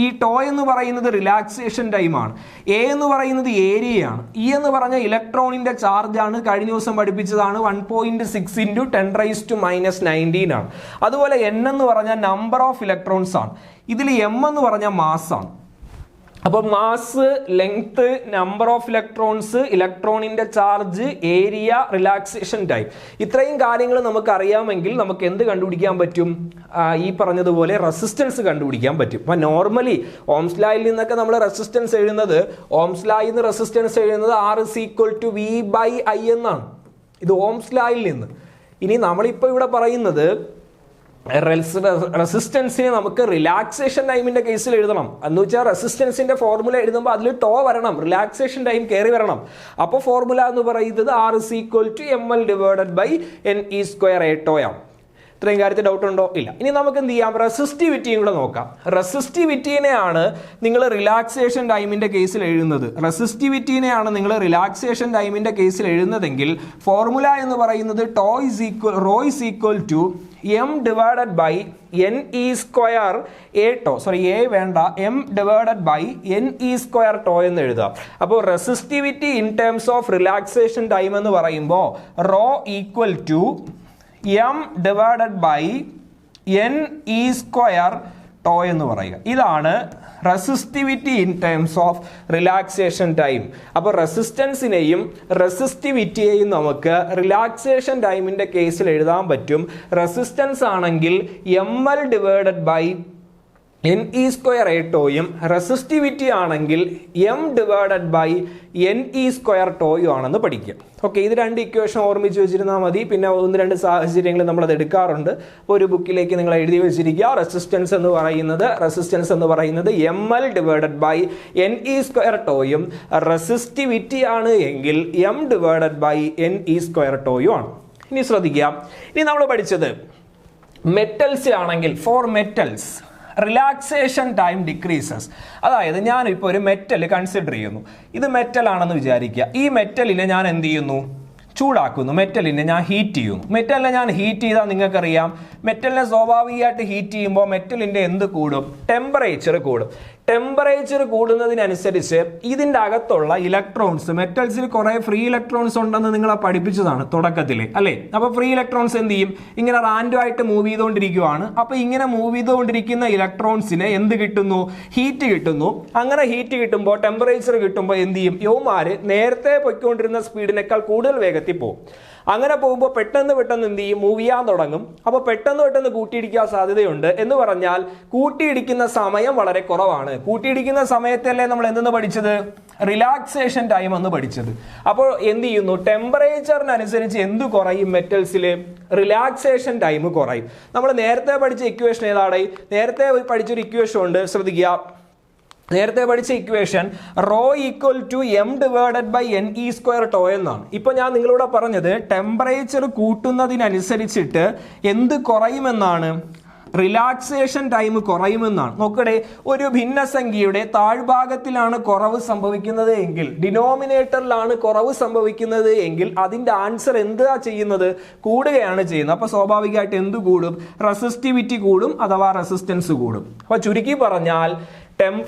ഈ ടോ എന്ന് പറയുന്നത് റിലാക്സേഷൻ ടൈം ആണ്. എ എന്ന് പറയുന്നത് ഏരിയയാണ്. ഇ എന്ന് പറഞ്ഞ ഇലക്ട്രോണിന്റെ ചാർജ് ആണ്. കഴിഞ്ഞ ദിവസം പഠിപ്പിച്ചതാണ്, 1.6 × 10⁻⁻⁹ ആണ്. അതുപോലെ N എന്ന് പറഞ്ഞാൽ നമ്പർ ഓഫ് ഇലക്ട്രോൺസ് ആണ്. ഇതിൽ M എന്ന് പറഞ്ഞാൽ മാസ് ആണ്. അപ്പോൾ mass, length, number of electrons, ഇലക്ട്രോണിന്റെ ചാർജ്, ഏരിയ, റിലാക്സേഷൻ ടൈം, ഇത്രയും കാര്യങ്ങൾ നമുക്ക് അറിയാമെങ്കിൽ നമുക്ക് എന്ത് കണ്ടുപിടിക്കാൻ പറ്റും? ഈ പറഞ്ഞതുപോലെ റെസിസ്റ്റൻസ് കണ്ടുപിടിക്കാൻ പറ്റും. അപ്പൊ നോർമലി ഓംസ് ലായിൽ നിന്നൊക്കെ നമ്മൾ റെസിസ്റ്റൻസ് എഴുതുന്നത്, ഓംസ് ലായിൽ നിന്ന് റെസിസ്റ്റൻസ് എഴുതുന്നത് R = V/I എന്നാണ്. ഇത് ഓംസ് ലായിൽ നിന്ന്. ഇനി നമ്മളിപ്പോൾ ഇവിടെ പറയുന്നത് റെസിസ്റ്റൻസിനെ നമുക്ക് റിലാക്സേഷൻ ടൈമിന്റെ കേസിൽ എഴുതണം. എന്ന് വെച്ചാൽ റെസിസ്റ്റൻസിന്റെ ഫോർമുല എഴുതുമ്പോൾ അതിൽ ടോ വരണം, റിലാക്സേഷൻ ടൈം കയറി വരണം. അപ്പോൾ ഫോർമുല എന്ന് പറയുന്നത് R = ml / NE²A² ആണ്. ഇത്രയും കാര്യത്തിൽ ഡൗട്ട് ഉണ്ടോ? ഇല്ല. ഇനി നമുക്ക് എന്ത് ചെയ്യാം, റെസിസ്റ്റിവിറ്റിയും കൂടെ നോക്കാം. റെസിസ്റ്റിവിറ്റിനെയാണ് നിങ്ങൾ റിലാക്സേഷൻ ടൈമിന്റെ കേസിൽ എഴുതുന്നത്. റെസിസ്റ്റിവിറ്റിനെയാണ് നിങ്ങൾ റിലാക്സേഷൻ ടൈമിന്റെ കേസിൽ എഴുതുന്നതെങ്കിൽ ഫോർമുല എന്ന് പറയുന്നത് rho is equal to m divided by N E square A tau, sorry A വേണ്ട, m divided by N E square tau എന്ന് എഴുതാം. അപ്പോൾ resistivity in terms of relaxation time എന്ന് പറയുമ്പോൾ rho equal to m divided by N E square tau എന്ന് പറയുക. ഇതാണ് resistivity in terms of relaxation time. അപ്പോൾ റെസിസ്റ്റൻസിനെയും റെസിസ്റ്റിവിറ്റിയെയും നമുക്ക് റിലാക്സേഷൻ ടൈമിന്റെ കേസിൽ എഴുതാൻ പറ്റും. റെസിസ്റ്റൻസ് ആണെങ്കിൽ ml divided by N E square A ടോയും, റെസിസ്റ്റിവിറ്റി ആണെങ്കിൽ m divided by N E square ടോയും ആണെന്ന് പഠിക്കുക. ഓക്കെ, ഇത് രണ്ട് ഇക്വേഷൻ ഓർമ്മിച്ച് വെച്ചിരുന്നാൽ മതി. പിന്നെ ഒന്ന് രണ്ട് സാഹചര്യങ്ങളിൽ നമ്മളത് എടുക്കാറുണ്ട്. അപ്പോൾ ഒരു ബുക്കിലേക്ക് നിങ്ങൾ എഴുതി വെച്ചിരിക്കുക. റെസിസ്റ്റൻസ് എന്ന് പറയുന്നത് ml divided by N E square ടോയും, റെസിസ്റ്റിവിറ്റി ആണ് എങ്കിൽ m divided by N E square ടോയും ആണ്. ഇനി ശ്രദ്ധിക്കുക, ഇനി നമ്മൾ പഠിച്ചത് മെറ്റൽസിലാണെങ്കിൽ for metals relaxation time decreases. അതായത് ഞാനിപ്പോൾ ഒരു മെറ്റൽ കൺസിഡർ ചെയ്യുന്നു. ഇത് മെറ്റൽ ആണെന്ന് വിചാരിക്കുക. ഈ മെറ്റലിനെ ഞാൻ എന്ത് ചെയ്യുന്നു, ചൂടാക്കുന്നു. മെറ്റലിനെ ഞാൻ ഹീറ്റ് ചെയ്യുന്നു. മെറ്റലിനെ ഞാൻ ഹീറ്റ് ചെയ്താൽ നിങ്ങൾക്കറിയാം, മെറ്റലിനെ സ്വാഭാവികമായിട്ട് ഹീറ്റ് ചെയ്യുമ്പോൾ മെറ്റലിൻ്റെ എന്ത് കൂടും, ടെമ്പറേച്ചർ കൂടും. ടെമ്പറേച്ചർ കൂടുന്നതിനനുസരിച്ച് ഇതിൻ്റെ അകത്തുള്ള ഇലക്ട്രോൺസ്, മെറ്റൽസിൽ കുറേ ഫ്രീ ഇലക്ട്രോൺസ് ഉണ്ടെന്ന് നിങ്ങളെ പഠിപ്പിച്ചതാണ് തുടക്കത്തിൽ, അല്ലേ? അപ്പോൾ ഫ്രീ ഇലക്ട്രോൺസ് എന്ത് ചെയ്യും, ഇങ്ങനെ റാൻഡമായിട്ട് മൂവ് ചെയ്തുകൊണ്ടിരിക്കുകയാണ്. അപ്പോൾ ഇങ്ങനെ മൂവ് ചെയ്തുകൊണ്ടിരിക്കുന്ന ഇലക്ട്രോൺസിന് എന്ത് കിട്ടുന്നു, ഹീറ്റ് കിട്ടുന്നു. അങ്ങനെ ഹീറ്റ് കിട്ടുമ്പോൾ, ടെമ്പറേച്ചർ കിട്ടുമ്പോൾ എന്ത് ചെയ്യും, യൗമാർ നേരത്തെ പൊയ്ക്കൊണ്ടിരുന്ന സ്പീഡിനേക്കാൾ കൂടുതൽ വേഗത്തിൽ പോകും. അങ്ങനെ പോകുമ്പോൾ പെട്ടെന്ന് എന്ത് ചെയ്യും, മൂവ് ചെയ്യാൻ തുടങ്ങും. അപ്പോൾ പെട്ടെന്ന് കൂട്ടിയിടിക്കാൻ സാധ്യതയുണ്ട്. എന്ന് പറഞ്ഞാൽ കൂട്ടിയിടിക്കുന്ന സമയം വളരെ കുറവാണ്. കൂട്ടിയിടിക്കുന്ന സമയത്തല്ലേ നമ്മൾ എന്തെന്ന് പഠിച്ചത്, റിലാക്സേഷൻ ടൈം എന്ന് പഠിച്ചത്. അപ്പോൾ എന്ത് ചെയ്യുന്നു, ടെമ്പറേച്ചറിനനുസരിച്ച് എന്ത് കുറയും, മെറ്റൽസിൽ റിലാക്സേഷൻ ടൈം കുറയും. നമ്മൾ നേരത്തെ പഠിച്ച ഇക്വേഷൻ ഏതാണ്, നേരത്തെ പഠിച്ചൊരു ഇക്വേഷൻ ഉണ്ട്, ശ്രദ്ധിക്കുക. നേരത്തെ പഠിച്ച equation rho equal to m divided by N E square tau എന്നാണ്. ഇപ്പൊ ഞാൻ നിങ്ങളോട് പറഞ്ഞത് ടെമ്പറേച്ചർ കൂട്ടുന്നതിനനുസരിച്ചിട്ട് എന്ത് കുറയുമെന്നാണ്, റിലാക്സേഷൻ ടൈം കുറയുമെന്നാണ്. നോക്കട്ടെ, ഒരു ഭിന്നസംഖ്യയുടെ താഴ്ഭാഗത്തിലാണ് കുറവ് സംഭവിക്കുന്നത് എങ്കിൽ, ഡിനോമിനേറ്ററിലാണ് കുറവ് സംഭവിക്കുന്നത് എങ്കിൽ അതിന്റെ ആൻസർ എന്താ ചെയ്യുന്നത്, കൂടുകയാണ് ചെയ്യുന്നത്. അപ്പൊ സ്വാഭാവികമായിട്ട് എന്ത് കൂടും, റെസിസ്റ്റിവിറ്റി കൂടും അഥവാ റെസിസ്റ്റൻസ് കൂടും. അപ്പൊ ചുരുക്കി പറഞ്ഞാൽ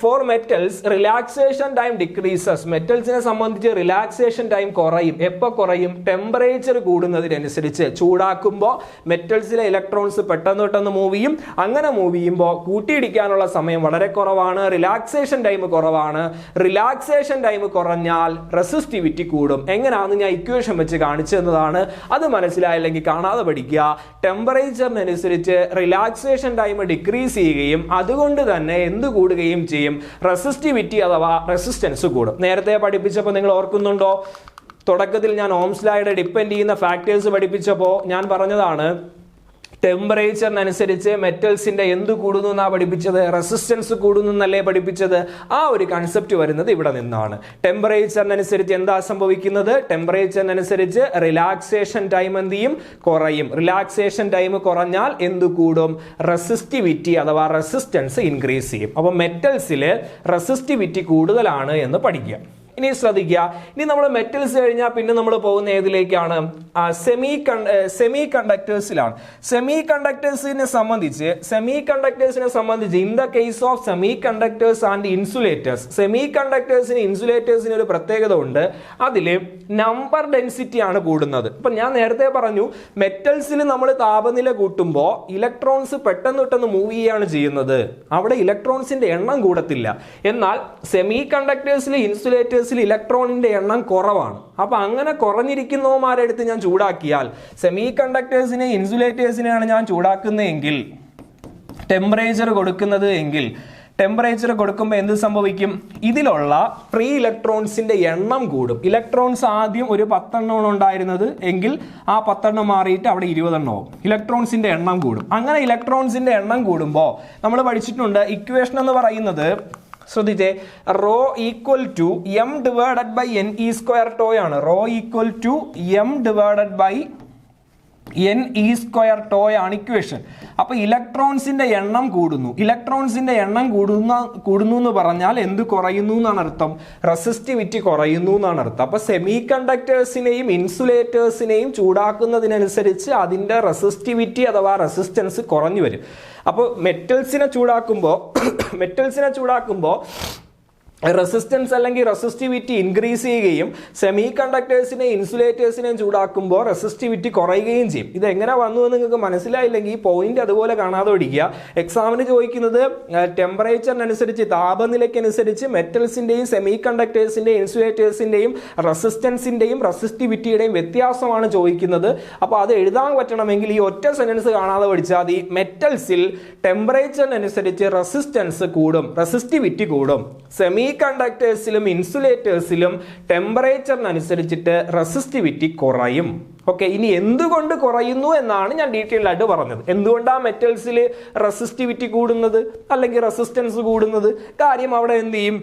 for metals relaxation time decreases. മെറ്റൽസിനെ സംബന്ധിച്ച് റിലാക്സേഷൻ ടൈം കുറയും. എപ്പോൾ കുറയും, ടെമ്പറേച്ചർ കൂടുന്നതിനനുസരിച്ച്. ചൂടാക്കുമ്പോൾ മെറ്റൽസിലെ ഇലക്ട്രോൺസ് പെട്ടെന്ന് മൂവ് ചെയ്യും. അങ്ങനെ മൂവ് ചെയ്യുമ്പോൾ കൂട്ടിയിടിക്കാനുള്ള സമയം വളരെ കുറവാണ്, റിലാക്സേഷൻ ടൈം കുറവാണ്. റിലാക്സേഷൻ ടൈം കുറഞ്ഞാൽ റെസിസ്റ്റിവിറ്റി കൂടും. എങ്ങനെയാണെന്ന് ഞാൻ ഇക്വേഷൻ വെച്ച് കാണിച്ചു തന്നതാണ്. അത് മനസ്സിലായില്ലെങ്കിൽ കാണാതെ പഠിക്കുക. ടെമ്പറേച്ചറിനനുസരിച്ച് റിലാക്സേഷൻ ടൈം ഡിക്രീസ് ചെയ്യുകയും അതുകൊണ്ട് തന്നെ എന്ത് കൂടുകയും ചെയ്യും, റെസിസ്റ്റിവിറ്റി അഥവാ റെസിസ്റ്റൻസ് കൂടും. നേരത്തെ പഠിപ്പിച്ചപ്പോൾ നിങ്ങൾ ഓർക്കുന്നുണ്ടോ, തുടക്കത്തിൽ ഞാൻ ഓംസ് ലോയുടെ ഡിപ്പെൻഡ് ചെയ്യുന്ന ഫാക്ടേഴ്സ് പഠിപ്പിച്ചപ്പോൾ ഞാൻ പറഞ്ഞതാണ്, ടെമ്പറേച്ചറിനനുസരിച്ച് മെറ്റൽസിന്റെ എന്ത് കൂടുന്നു എന്നാ പഠിപ്പിച്ചത്, റെസിസ്റ്റൻസ് കൂടുന്നു എന്നല്ലേ പഠിപ്പിച്ചത്. ആ ഒരു കൺസെപ്റ്റ് വരുന്നത് ഇവിടെ നിന്നാണ്. ടെമ്പറേച്ചറിനനുസരിച്ച് എന്താ സംഭവിക്കുന്നത്, ടെമ്പറേച്ചറിനനുസരിച്ച് റിലാക്സേഷൻ ടൈം എന്ത് ചെയ്യും, കുറയും. റിലാക്സേഷൻ ടൈം കുറഞ്ഞാൽ എന്ത് കൂടും, റെസിസ്റ്റിവിറ്റി അഥവാ റെസിസ്റ്റൻസ് ഇൻക്രീസ് ചെയ്യും. അപ്പൊ മെറ്റൽസിൽ റെസിസ്റ്റിവിറ്റി കൂടുതലാണ് എന്ന് പഠിക്കുക. ഇനി ശ്രദ്ധിക്കുക, ഇനി നമ്മൾ മെറ്റൽസ് കഴിഞ്ഞാൽ പിന്നെ നമ്മൾ പോകുന്ന ഏതിലേക്കാണ്, സെമി കണ്ടക്ടേഴ്സിലാണ്. സെമി കണ്ടക്ടേഴ്സിനെ സംബന്ധിച്ച് in the case of semiconductors and insulators, സെമി കണ്ടക്ടേഴ്സിന് ഇൻസുലേറ്റേഴ്സിന് ഒരു പ്രത്യേകത ഉണ്ട്. അതിൽ നമ്പർ ഡെൻസിറ്റി ആണ് കൂടുന്നത്. ഇപ്പൊ ഞാൻ നേരത്തെ പറഞ്ഞു, മെറ്റൽസിൽ നമ്മൾ താപനില കൂട്ടുമ്പോൾ ഇലക്ട്രോൺസ് പെട്ടെന്ന് മൂവ് ചെയ്യാണ് ചെയ്യുന്നത്. അവിടെ ഇലക്ട്രോൺസിന്റെ എണ്ണം കൂടത്തില്ല. എന്നാൽ സെമി കണ്ടക്ടേഴ്സിൽ, ഇൻസുലേറ്റേഴ്സ് ഇലക്ട്രോണിന്റെ എണ്ണം കുറവാണ്. അപ്പൊ അങ്ങനെ കുറഞ്ഞിരിക്കുന്നവന്മാരെടുത്ത് ഞാൻ ചൂടാക്കിയാൽ, സെമി കണ്ടക്ടേഴ്സിനെ ഇൻസുലേറ്റേഴ്സിനെയാണ് ഞാൻ ചൂടാക്കുന്നതെങ്കിൽ, ടെമ്പറേച്ചർ കൊടുക്കുമ്പോൾ എന്ത് സംഭവിക്കും, ഇതിലുള്ള ഫ്രീ ഇലക്ട്രോൺസിന്റെ എണ്ണം കൂടും. ഇലക്ട്രോൺസ് ആദ്യം ഒരു 10 എണ്ണം ഉണ്ടായിരുന്നത് എങ്കിൽ ആ 10 എണ്ണം മാറിയിട്ട് അവിടെ 20 എണ്ണമാവും. ഇലക്ട്രോൺസിന്റെ എണ്ണം കൂടും. അങ്ങനെ ഇലക്ട്രോൺസിന്റെ എണ്ണം കൂടുമ്പോൾ നമ്മൾ പഠിച്ചിട്ടുണ്ട്, ഇക്വേഷൻ എന്ന് പറയുന്നത് ശ്രദ്ധിച്ചേ, rho equal to m divided by N E square tau ആണ്. Rho equal to m divided by N E square tau ആണ് ഇക്വേഷൻ. അപ്പോൾ ഇലക്ട്രോൺസിന്റെ എണ്ണം കൂടുന്നു. ഇലക്ട്രോൺസിന്റെ എണ്ണം കൂടുന്നു എന്ന് പറഞ്ഞാൽ എന്ത് കുറയുന്നു എന്നാണ് അർത്ഥം? റെസിസ്റ്റിവിറ്റി കുറയുന്നു എന്നാണ് അർത്ഥം. അപ്പോൾ സെമി കണ്ടക്ടേഴ്സിനെയും ഇൻസുലേറ്റേഴ്സിനെയും ചൂടാക്കുന്നതിനനുസരിച്ച് അതിന്റെ റെസിസ്റ്റിവിറ്റി അഥവാ റെസിസ്റ്റൻസ് കുറഞ്ഞു വരും. അപ്പോൾ മെറ്റൽസിനെ ചൂടാക്കുമ്പോൾ റെസിസ്റ്റൻസ് അല്ലെങ്കിൽ റെസിസ്റ്റിവിറ്റി ഇൻക്രീസ് ചെയ്യുകയും സെമി കണ്ടക്ടേഴ്സിനെ ഇൻസുലേറ്റേഴ്സിനെയും ചൂടാക്കുമ്പോൾ റെസിസ്റ്റിവിറ്റി കുറയുകയും ചെയ്യും. ഇത് എങ്ങനെ വന്നു എന്ന് നിങ്ങൾക്ക് മനസ്സിലായില്ലെങ്കിൽ ഈ പോയിന്റ് അതുപോലെ കാണാതെ പഠിക്കുക. എക്സാമിന് ചോദിക്കുന്നത് ടെമ്പറേച്ചറിനനുസരിച്ച്, താപനിലയ്ക്കനുസരിച്ച് മെറ്റൽസിന്റെയും സെമി കണ്ടക്ടേഴ്സിന്റെയും ഇൻസുലേറ്റേഴ്സിന്റെയും റെസിസ്റ്റൻസിന്റെയും റെസിസ്റ്റിവിറ്റിയുടെയും വ്യത്യാസമാണ് ചോദിക്കുന്നത്. അപ്പോൾ അത് എഴുതാൻ പറ്റണമെങ്കിൽ ഈ ഒറ്റ സെന്റൻസ് കാണാതെ പഠിച്ചാൽ മതി. മെറ്റൽസിൽ ടെമ്പറേച്ചറിനനുസരിച്ച് റെസിസ്റ്റൻസ് കൂടും, റെസിസ്റ്റിവിറ്റി കൂടും. സെമി കണ്ടക്ടേഴ്സിലും ഇൻസുലേറ്റേഴ്സിലും ടെമ്പറേച്ചറിനനുസരിച്ചിട്ട് റെസിസ്റ്റിവിറ്റി കുറയും. ഓക്കെ, ഇനി എന്തുകൊണ്ട് കുറയുന്നു എന്നാണ് ഞാൻ ഡീറ്റെയിൽ ആയിട്ട് പറഞ്ഞത്. എന്തുകൊണ്ടാണ് മെറ്റൽസിൽ റെസിസ്റ്റിവിറ്റി കൂടുന്നത് അല്ലെങ്കിൽ റെസിസ്റ്റൻസ് കൂടുന്നത്? കാര്യം അവിടെ എന്ത് ചെയ്യും?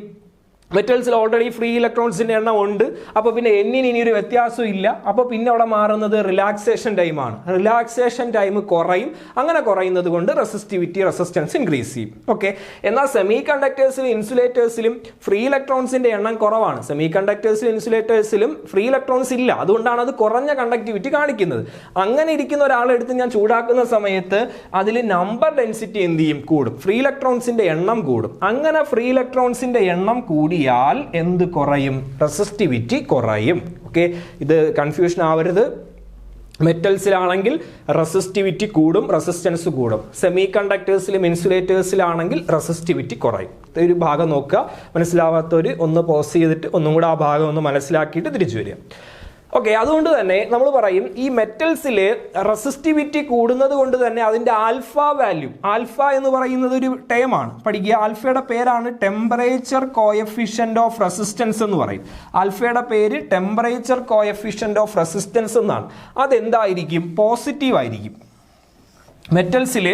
മെറ്റൽസിൽ ഓൾറെഡി ഫ്രീ ഇലക്ട്രോൺസിന്റെ എണ്ണം ഉണ്ട്. അപ്പോൾ പിന്നെ എന്നിന് ഇനി ഒരു വ്യത്യാസം ഇല്ല. അപ്പോൾ പിന്നെ അവിടെ മാറുന്നത് റിലാക്സേഷൻ ടൈമാണ്. റിലാക്സേഷൻ ടൈം കുറയും. അങ്ങനെ കുറയുന്നത് കൊണ്ട് റെസിസ്റ്റൻസ് ഇൻക്രീസ് ചെയ്യും. ഓക്കെ, എന്നാൽ സെമി കണ്ടക്ടേഴ്സിലും ഇൻസുലേറ്റേഴ്സിലും ഫ്രീ ഇലക്ട്രോൺസിന്റെ എണ്ണം കുറവാണ്. സെമി കണ്ടക്ടേഴ്സിലും ഇൻസുലേറ്റേഴ്സിലും ഫ്രീ ഇലക്ട്രോൺസ് ഇല്ല. അതുകൊണ്ടാണ് അത് കുറഞ്ഞ കണ്ടക്ടിവിറ്റി കാണിക്കുന്നത്. അങ്ങനെ ഇരിക്കുന്ന ഒരാളെടുത്ത് ഞാൻ ചൂടാക്കുന്ന സമയത്ത് അതിൽ നമ്പർ ഡെൻസിറ്റി എന്ത് ചെയ്യും? കൂടും. ഫ്രീ ഇലക്ട്രോൺസിന്റെ എണ്ണം കൂടും. അങ്ങനെ ഫ്രീ ഇലക്ട്രോൺസിന്റെ എണ്ണം കൂടി എന്ത് കുറയും? റെസിസ്റ്റിവിറ്റി കുറയും. ഓക്കെ, ഇത് കൺഫ്യൂഷൻ ആവരുത്. മെറ്റൽസിലാണെങ്കിൽ റെസിസ്റ്റിവിറ്റി കൂടും, റെസിസ്റ്റൻസ് കൂടും. സെമി കണ്ടക്ടേഴ്സിലും ഇൻസുലേറ്റേഴ്സിലാണെങ്കിൽ റെസിസ്റ്റിവിറ്റി കുറയും. ഒരു ഭാഗം നോക്കുക. മനസ്സിലാവാത്തവർ ഒന്ന് പോസ് ചെയ്തിട്ട് ഒന്നും കൂടെ ആ ഭാഗം ഒന്ന് മനസ്സിലാക്കിയിട്ട് തിരിച്ചു വരിക. ഓക്കെ, അതുകൊണ്ട് തന്നെ നമ്മൾ പറയും ഈ മെറ്റൽസിൽ റെസിസ്റ്റിവിറ്റി കൂടുന്നത് കൊണ്ട് തന്നെ അതിന്റെ ആൽഫ വാല്യൂ, ആൽഫ എന്ന് പറയുന്നത് ഒരു ടേമാണ്, പഠിക്കുക. ആൽഫയുടെ പേരാണ് ടെമ്പറേച്ചർ കോഎഫിഷ്യന്റ് ഓഫ് റെസിസ്റ്റൻസ് എന്ന് പറയും. ആൽഫയുടെ പേര് ടെമ്പറേച്ചർ കോഎഫിഷ്യന്റ് ഓഫ് റെസിസ്റ്റൻസ് എന്നാണ്. അതെന്തായിരിക്കും? പോസിറ്റീവ് ആയിരിക്കും. മെറ്റൽസിൽ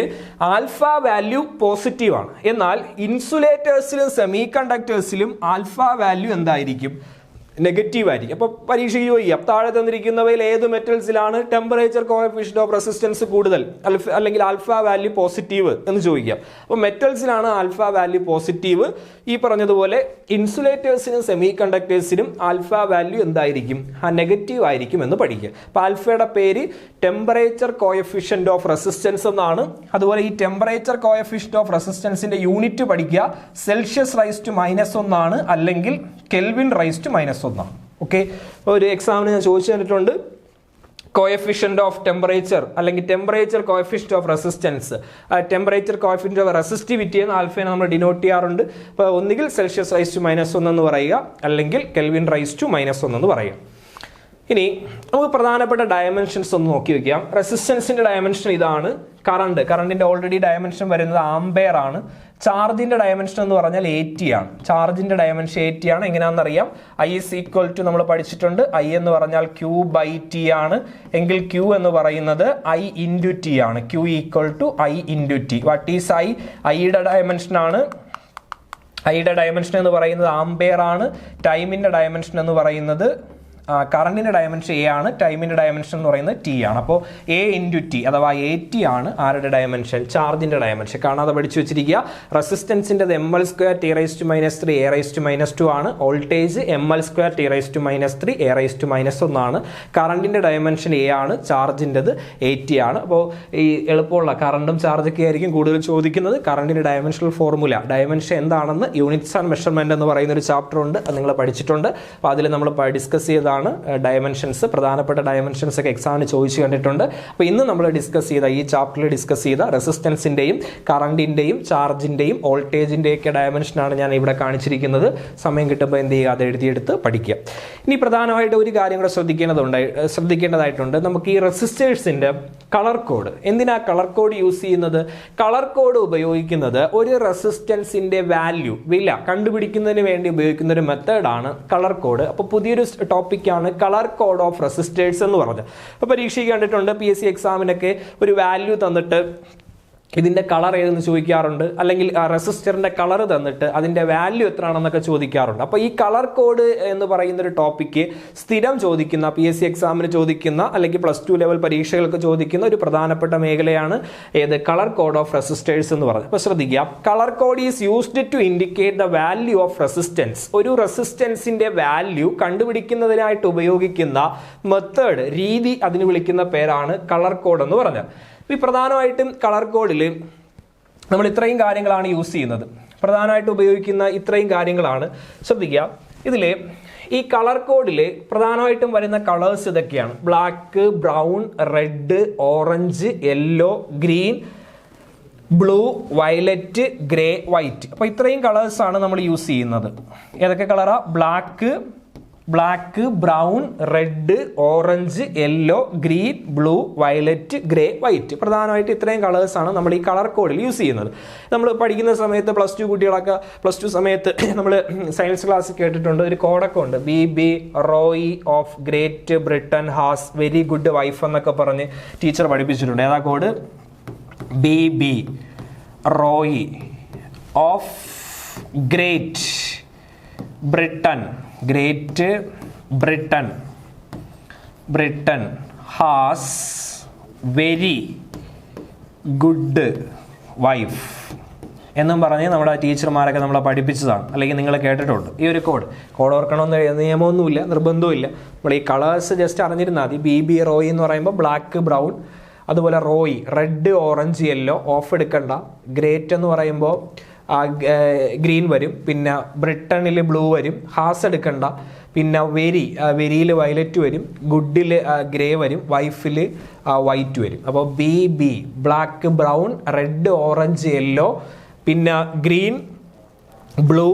ആൽഫ വാല്യൂ പോസിറ്റീവ് ആണ്. എന്നാൽ ഇൻസുലേറ്റേഴ്സിലും സെമി കണ്ടക്ടേഴ്സിലും ആൽഫ വാല്യൂ എന്തായിരിക്കും? നെഗറ്റീവ് ആയിരിക്കും. അപ്പോൾ പരീക്ഷയ്ക്ക് ചോദിക്കാം, താഴെ തന്നിരിക്കുന്നവയിൽ ഏത് മെറ്റൽസിലാണ് ടെമ്പറേച്ചർ കോഎഫിഷ്യന്റ് ഓഫ് റെസിസ്റ്റൻസ് കൂടുതൽ അല്ലെങ്കിൽ ആൽഫ വാല്യൂ പോസിറ്റീവ് എന്ന് ചോദിക്കാം. അപ്പോൾ മെറ്റൽസിലാണ് ആൽഫ വാല്യൂ പോസിറ്റീവ്. ഈ പറഞ്ഞതുപോലെ ഇൻസുലേറ്റേഴ്സിനും സെമി കണ്ടക്ടേഴ്സിനും ആൽഫ വാല്യൂ എന്തായിരിക്കും? നെഗറ്റീവ് ആയിരിക്കും എന്ന് പഠിക്കുക. അപ്പോൾ ആൽഫയുടെ പേര് ടെമ്പറേച്ചർ കോഎഫിഷ്യന്റ് ഓഫ് റെസിസ്റ്റൻസ് എന്നാണ്. അതുപോലെ ഈ ടെമ്പറേച്ചർ കോഎഫിഷ്യന്റ് ഓഫ് റെസിസ്റ്റൻസിന്റെ യൂണിറ്റ് പഠിക്കുക. സെൽഷ്യസ് റൈസ് ടു -1 ആണ്, അല്ലെങ്കിൽ കെൽവിൻ റൈസ് ടു -1 ആണ്. ഓക്കെ, ഒരു എക്സാമിന് ഞാൻ ചോദിച്ചു തന്നിട്ടുണ്ട്. കോഎഫിഷ്യന്റ് ഓഫ് ടെമ്പറേച്ചർ അല്ലെങ്കിൽ temperature coefficient of resistance, temperature coefficient of resistivity എന്ന് ആൽഫയെ നമ്മൾ ഡിനോട്ട് ചെയ്യാറുണ്ട്. അപ്പോൾ ഒന്നുകിൽ സെൽഷ്യസ് റൈസ് ടു -1 എന്ന് പറയുക, അല്ലെങ്കിൽ കെൽവിൻ റൈസ് ടു -1 എന്ന് പറയുക. ഇനി നമുക്ക് പ്രധാനപ്പെട്ട ഡയമെൻഷൻസ് ഒന്ന് നോക്കി വെക്കാം. റെസിസ്റ്റൻസിന്റെ ഡയമെൻഷൻ ഇതാണ്. കറണ്ടിന്റെ ഓൾറെഡി ഡയമെൻഷൻ വരുന്നത് ആംപെയർ ആണ്. ചാർജിന്റെ ഡയമെൻഷൻ എന്ന് പറഞ്ഞാൽ 80 ആണ്. ചാർജിന്റെ ഡയമെൻഷൻ 80 ആണ്. എങ്ങനെയാണെന്നറിയാം? I is equal to നമ്മൾ പഠിച്ചിട്ടുണ്ട്. I എന്ന് പറഞ്ഞാൽ Q/T ആണ്. എങ്കിൽ Q എന്ന് പറയുന്നത് I into T ആണ്. Q equal to I into T. What is I? ഐയുടെ ഡയമെൻഷൻ ആണ്. ഐയുടെ ഡയമെൻഷൻ എന്ന് പറയുന്നത് ആംപെയർ ആണ്. ടൈമിന്റെ ഡയമെൻഷൻ എന്ന് പറയുന്നത് കറണ്ടിന്റെ ഡയമെൻഷൻ എ ആണ്. ടൈമിന്റെ ഡയമെൻഷൻ എന്ന് പറയുന്നത് ടി ആണ്. അപ്പോൾ എ ഇൻറ്റു ടി അഥവാ 80 ആണ് ആരുടെ ഡയമെൻഷൻ? ചാർജിന്റെ ഡയമെൻഷൻ. കാണാതെ പഠിച്ചു വെച്ചിരിക്കുക. റെസിസ്റ്റൻസിന്റെ ml² T⁻³ A⁻² ആണ്. വോൾട്ടേജ് ml² T⁻³ A⁻1 ആണ്. കറണ്ടിന്റെ ഡയമെൻഷൻ എ ആണ്. ചാർജിൻ്റെത് 80 ആണ്. അപ്പോൾ ഈ എളുപ്പമുള്ള കറണ്ടും ചാർജൊക്കെ ആയിരിക്കും കൂടുതൽ ചോദിക്കുന്നത്. കറണ്ടിന്റെ ഡയമെൻഷണൽ ഫോർമുല, ഡയമെൻഷൻ എന്താണെന്ന് യൂണിറ്റ്സ് ആൻഡ് മെഷർമെന്റ് എന്ന് പറയുന്ന ഒരു ചാപ്റ്റർ ഉണ്ട്. അത് നിങ്ങൾ പഠിച്ചിട്ടുണ്ട്. അപ്പോൾ അതിൽ നമ്മൾ ഡിസ്കസ് ചെയ്തതാണ് ഡയമെൻഷൻസ്. പ്രധാനപ്പെട്ട ഡയമെൻഷൻസ് ഒക്കെ എക്സാമിന് ചോദിച്ചു കണ്ടിട്ടുണ്ട്. അപ്പോൾ ഇന്ന് നമ്മൾ ഡിസ്കസ് ചെയ്ത ഈ ചാപ്റ്ററിൽ ഡിസ്കസ് ചെയ്ത റെസിസ്റ്റൻസിന്റെയും കറണ്ടിന്റെയും ചാർജിന്റെയും വോൾട്ടേജിന്റെയും ഒക്കെ ഡയമെൻഷനാണ് ഞാൻ ഇവിടെ കാണിച്ചിരിക്കുന്നത്. സമയം കിട്ടുമ്പോൾ എന്ത് ചെയ്യുക? അത് എഴുതിയെടുത്ത് പഠിക്കുക. ഇനി പ്രധാനമായിട്ട് ഒരു കാര്യം കൂടെ ശ്രദ്ധിക്കേണ്ടതായിട്ടുണ്ട്. നമുക്ക് ഈ റെസിസ്റ്റേഴ്സിന്റെ കളർ കോഡ്, എന്തിനാ കളർ കോഡ് യൂസ് ചെയ്യുന്നത്? കളർ കോഡ് ഉപയോഗിക്കുന്നത് ഒരു റെസിസ്റ്റൻസിന്റെ വാല്യൂ, വില കണ്ടുപിടിക്കുന്നതിന് വേണ്ടി ഉപയോഗിക്കുന്ന ഒരു മെത്തേഡാണ് കളർ കോഡ്. അപ്പോൾ പുതിയൊരു ടോപ്പിക്കാണ് കളർ കോഡ് ഓഫ് റെസിസ്റ്റേഴ്സ് എന്ന് പറഞ്ഞത്. അപ്പോൾ പരീക്ഷയ്ക്ക് കണ്ടിട്ടുണ്ട് PSC എക്സാമിനൊക്കെ ഒരു വാല്യൂ തന്നിട്ട് ഇതിൻ്റെ കളർ ഏതെന്ന് ചോദിക്കാറുണ്ട്, അല്ലെങ്കിൽ റെസിസ്റ്ററിൻ്റെ കളർ തന്നിട്ട് അതിൻ്റെ വാല്യൂ എത്രയാണെന്നൊക്കെ ചോദിക്കാറുണ്ട്. അപ്പോൾ ഈ കളർ കോഡ് എന്ന് പറയുന്ന ഒരു ടോപ്പിക്ക് സ്ഥിരം ചോദിക്കുന്ന PSC എക്സാമിന് ചോദിക്കുന്ന അല്ലെങ്കിൽ +2 ലെവൽ പരീക്ഷകൾക്ക് ചോദിക്കുന്ന ഒരു പ്രധാനപ്പെട്ട മേഖലയാണ് ഏത് കളർ കോഡ് ഓഫ് റെസിസ്റ്റേഴ്സ് എന്ന് പറയുന്നത്. അപ്പോൾ ശ്രദ്ധിക്കുക, colour code is used to indicate the value of resistance. ഒരു റെസിസ്റ്റൻസിൻ്റെ വാല്യൂ കണ്ടുപിടിക്കുന്നതിനായിട്ട് ഉപയോഗിക്കുന്ന മെത്തേഡ്, രീതി, അതിന് വിളിക്കുന്ന പേരാണ് കളർ കോഡ് എന്ന് പറഞ്ഞാൽ. ഈ പ്രധാനമായിട്ടും കളർ കോഡിൽ നമ്മൾ ഇത്രയും കാര്യങ്ങളാണ് യൂസ് ചെയ്യുന്നത്, പ്രധാനമായിട്ട് ഉപയോഗിക്കുന്ന ഇത്രയും കാര്യങ്ങളാണ്. ശ്രദ്ധിക്കുക, ഇതിൽ ഈ കളർ കോഡിൽ പ്രധാനമായിട്ടും വരുന്ന കളേഴ്സ് ഇതൊക്കെയാണ്: black, brown, red, orange, yellow, green, blue, violet, grey, white. അപ്പോൾ ഇത്രയും കളേഴ്സാണ് നമ്മൾ യൂസ് ചെയ്യുന്നത്. ഏതൊക്കെ കളറാ? Black, brown, red, orange, yellow, green, blue, violet, grey, white. പ്രധാനമായിട്ട് ഇത്രയും കളേഴ്സാണ് നമ്മൾ ഈ കളർ കോഡിൽ യൂസ് ചെയ്യുന്നത്. നമ്മൾ പഠിക്കുന്ന സമയത്ത് +2 കുട്ടികളൊക്കെ +2 സമയത്ത് നമ്മൾ സയൻസ് ക്ലാസ് കേട്ടിട്ടുണ്ട്, ഒരു കോഡൊക്കെ ഉണ്ട്. BB Roy of Great Britain has very good wife എന്നൊക്കെ പറഞ്ഞ് ടീച്ചർ പഠിപ്പിച്ചിട്ടുണ്ട്. ഏതാ code? BB Roy of Great Britain has very good wife എന്നും പറഞ്ഞ് നമ്മുടെ ടീച്ചർമാരൊക്കെ നമ്മളെ പഠിപ്പിച്ചതാണ്, അല്ലെങ്കിൽ നിങ്ങൾ കേട്ടിട്ടുണ്ട്. ഈ ഒരു കോഡ് ഓർക്കണമെന്ന് നിയമമൊന്നുമില്ല, നിർബന്ധവുമില്ല. നമ്മൾ ഈ കളേഴ്സ് ജസ്റ്റ് അറിഞ്ഞിരുന്നാൽ മതി. BB റോയി എന്ന് പറയുമ്പോൾ ബ്ലാക്ക്, ബ്രൗൺ, അതുപോലെ Roy red, orange, yellow. Of എടുക്കണ്ട. ഗ്രേറ്റ് എന്ന് പറയുമ്പോൾ ഗ്രീൻ വരും, പിന്നെ ബ്രിട്ടണിൽ ബ്ലൂ വരും. ഹാസ് എടുക്കണ്ട. പിന്നെ വെരിയിൽ വയലറ്റ് വരും, ഗുഡിൽ ഗ്രേ വരും, വൈഫിൽ വൈറ്റ് വരും. അപ്പോൾ BB black, brown, red, orange, yellow, പിന്നെ green, blue,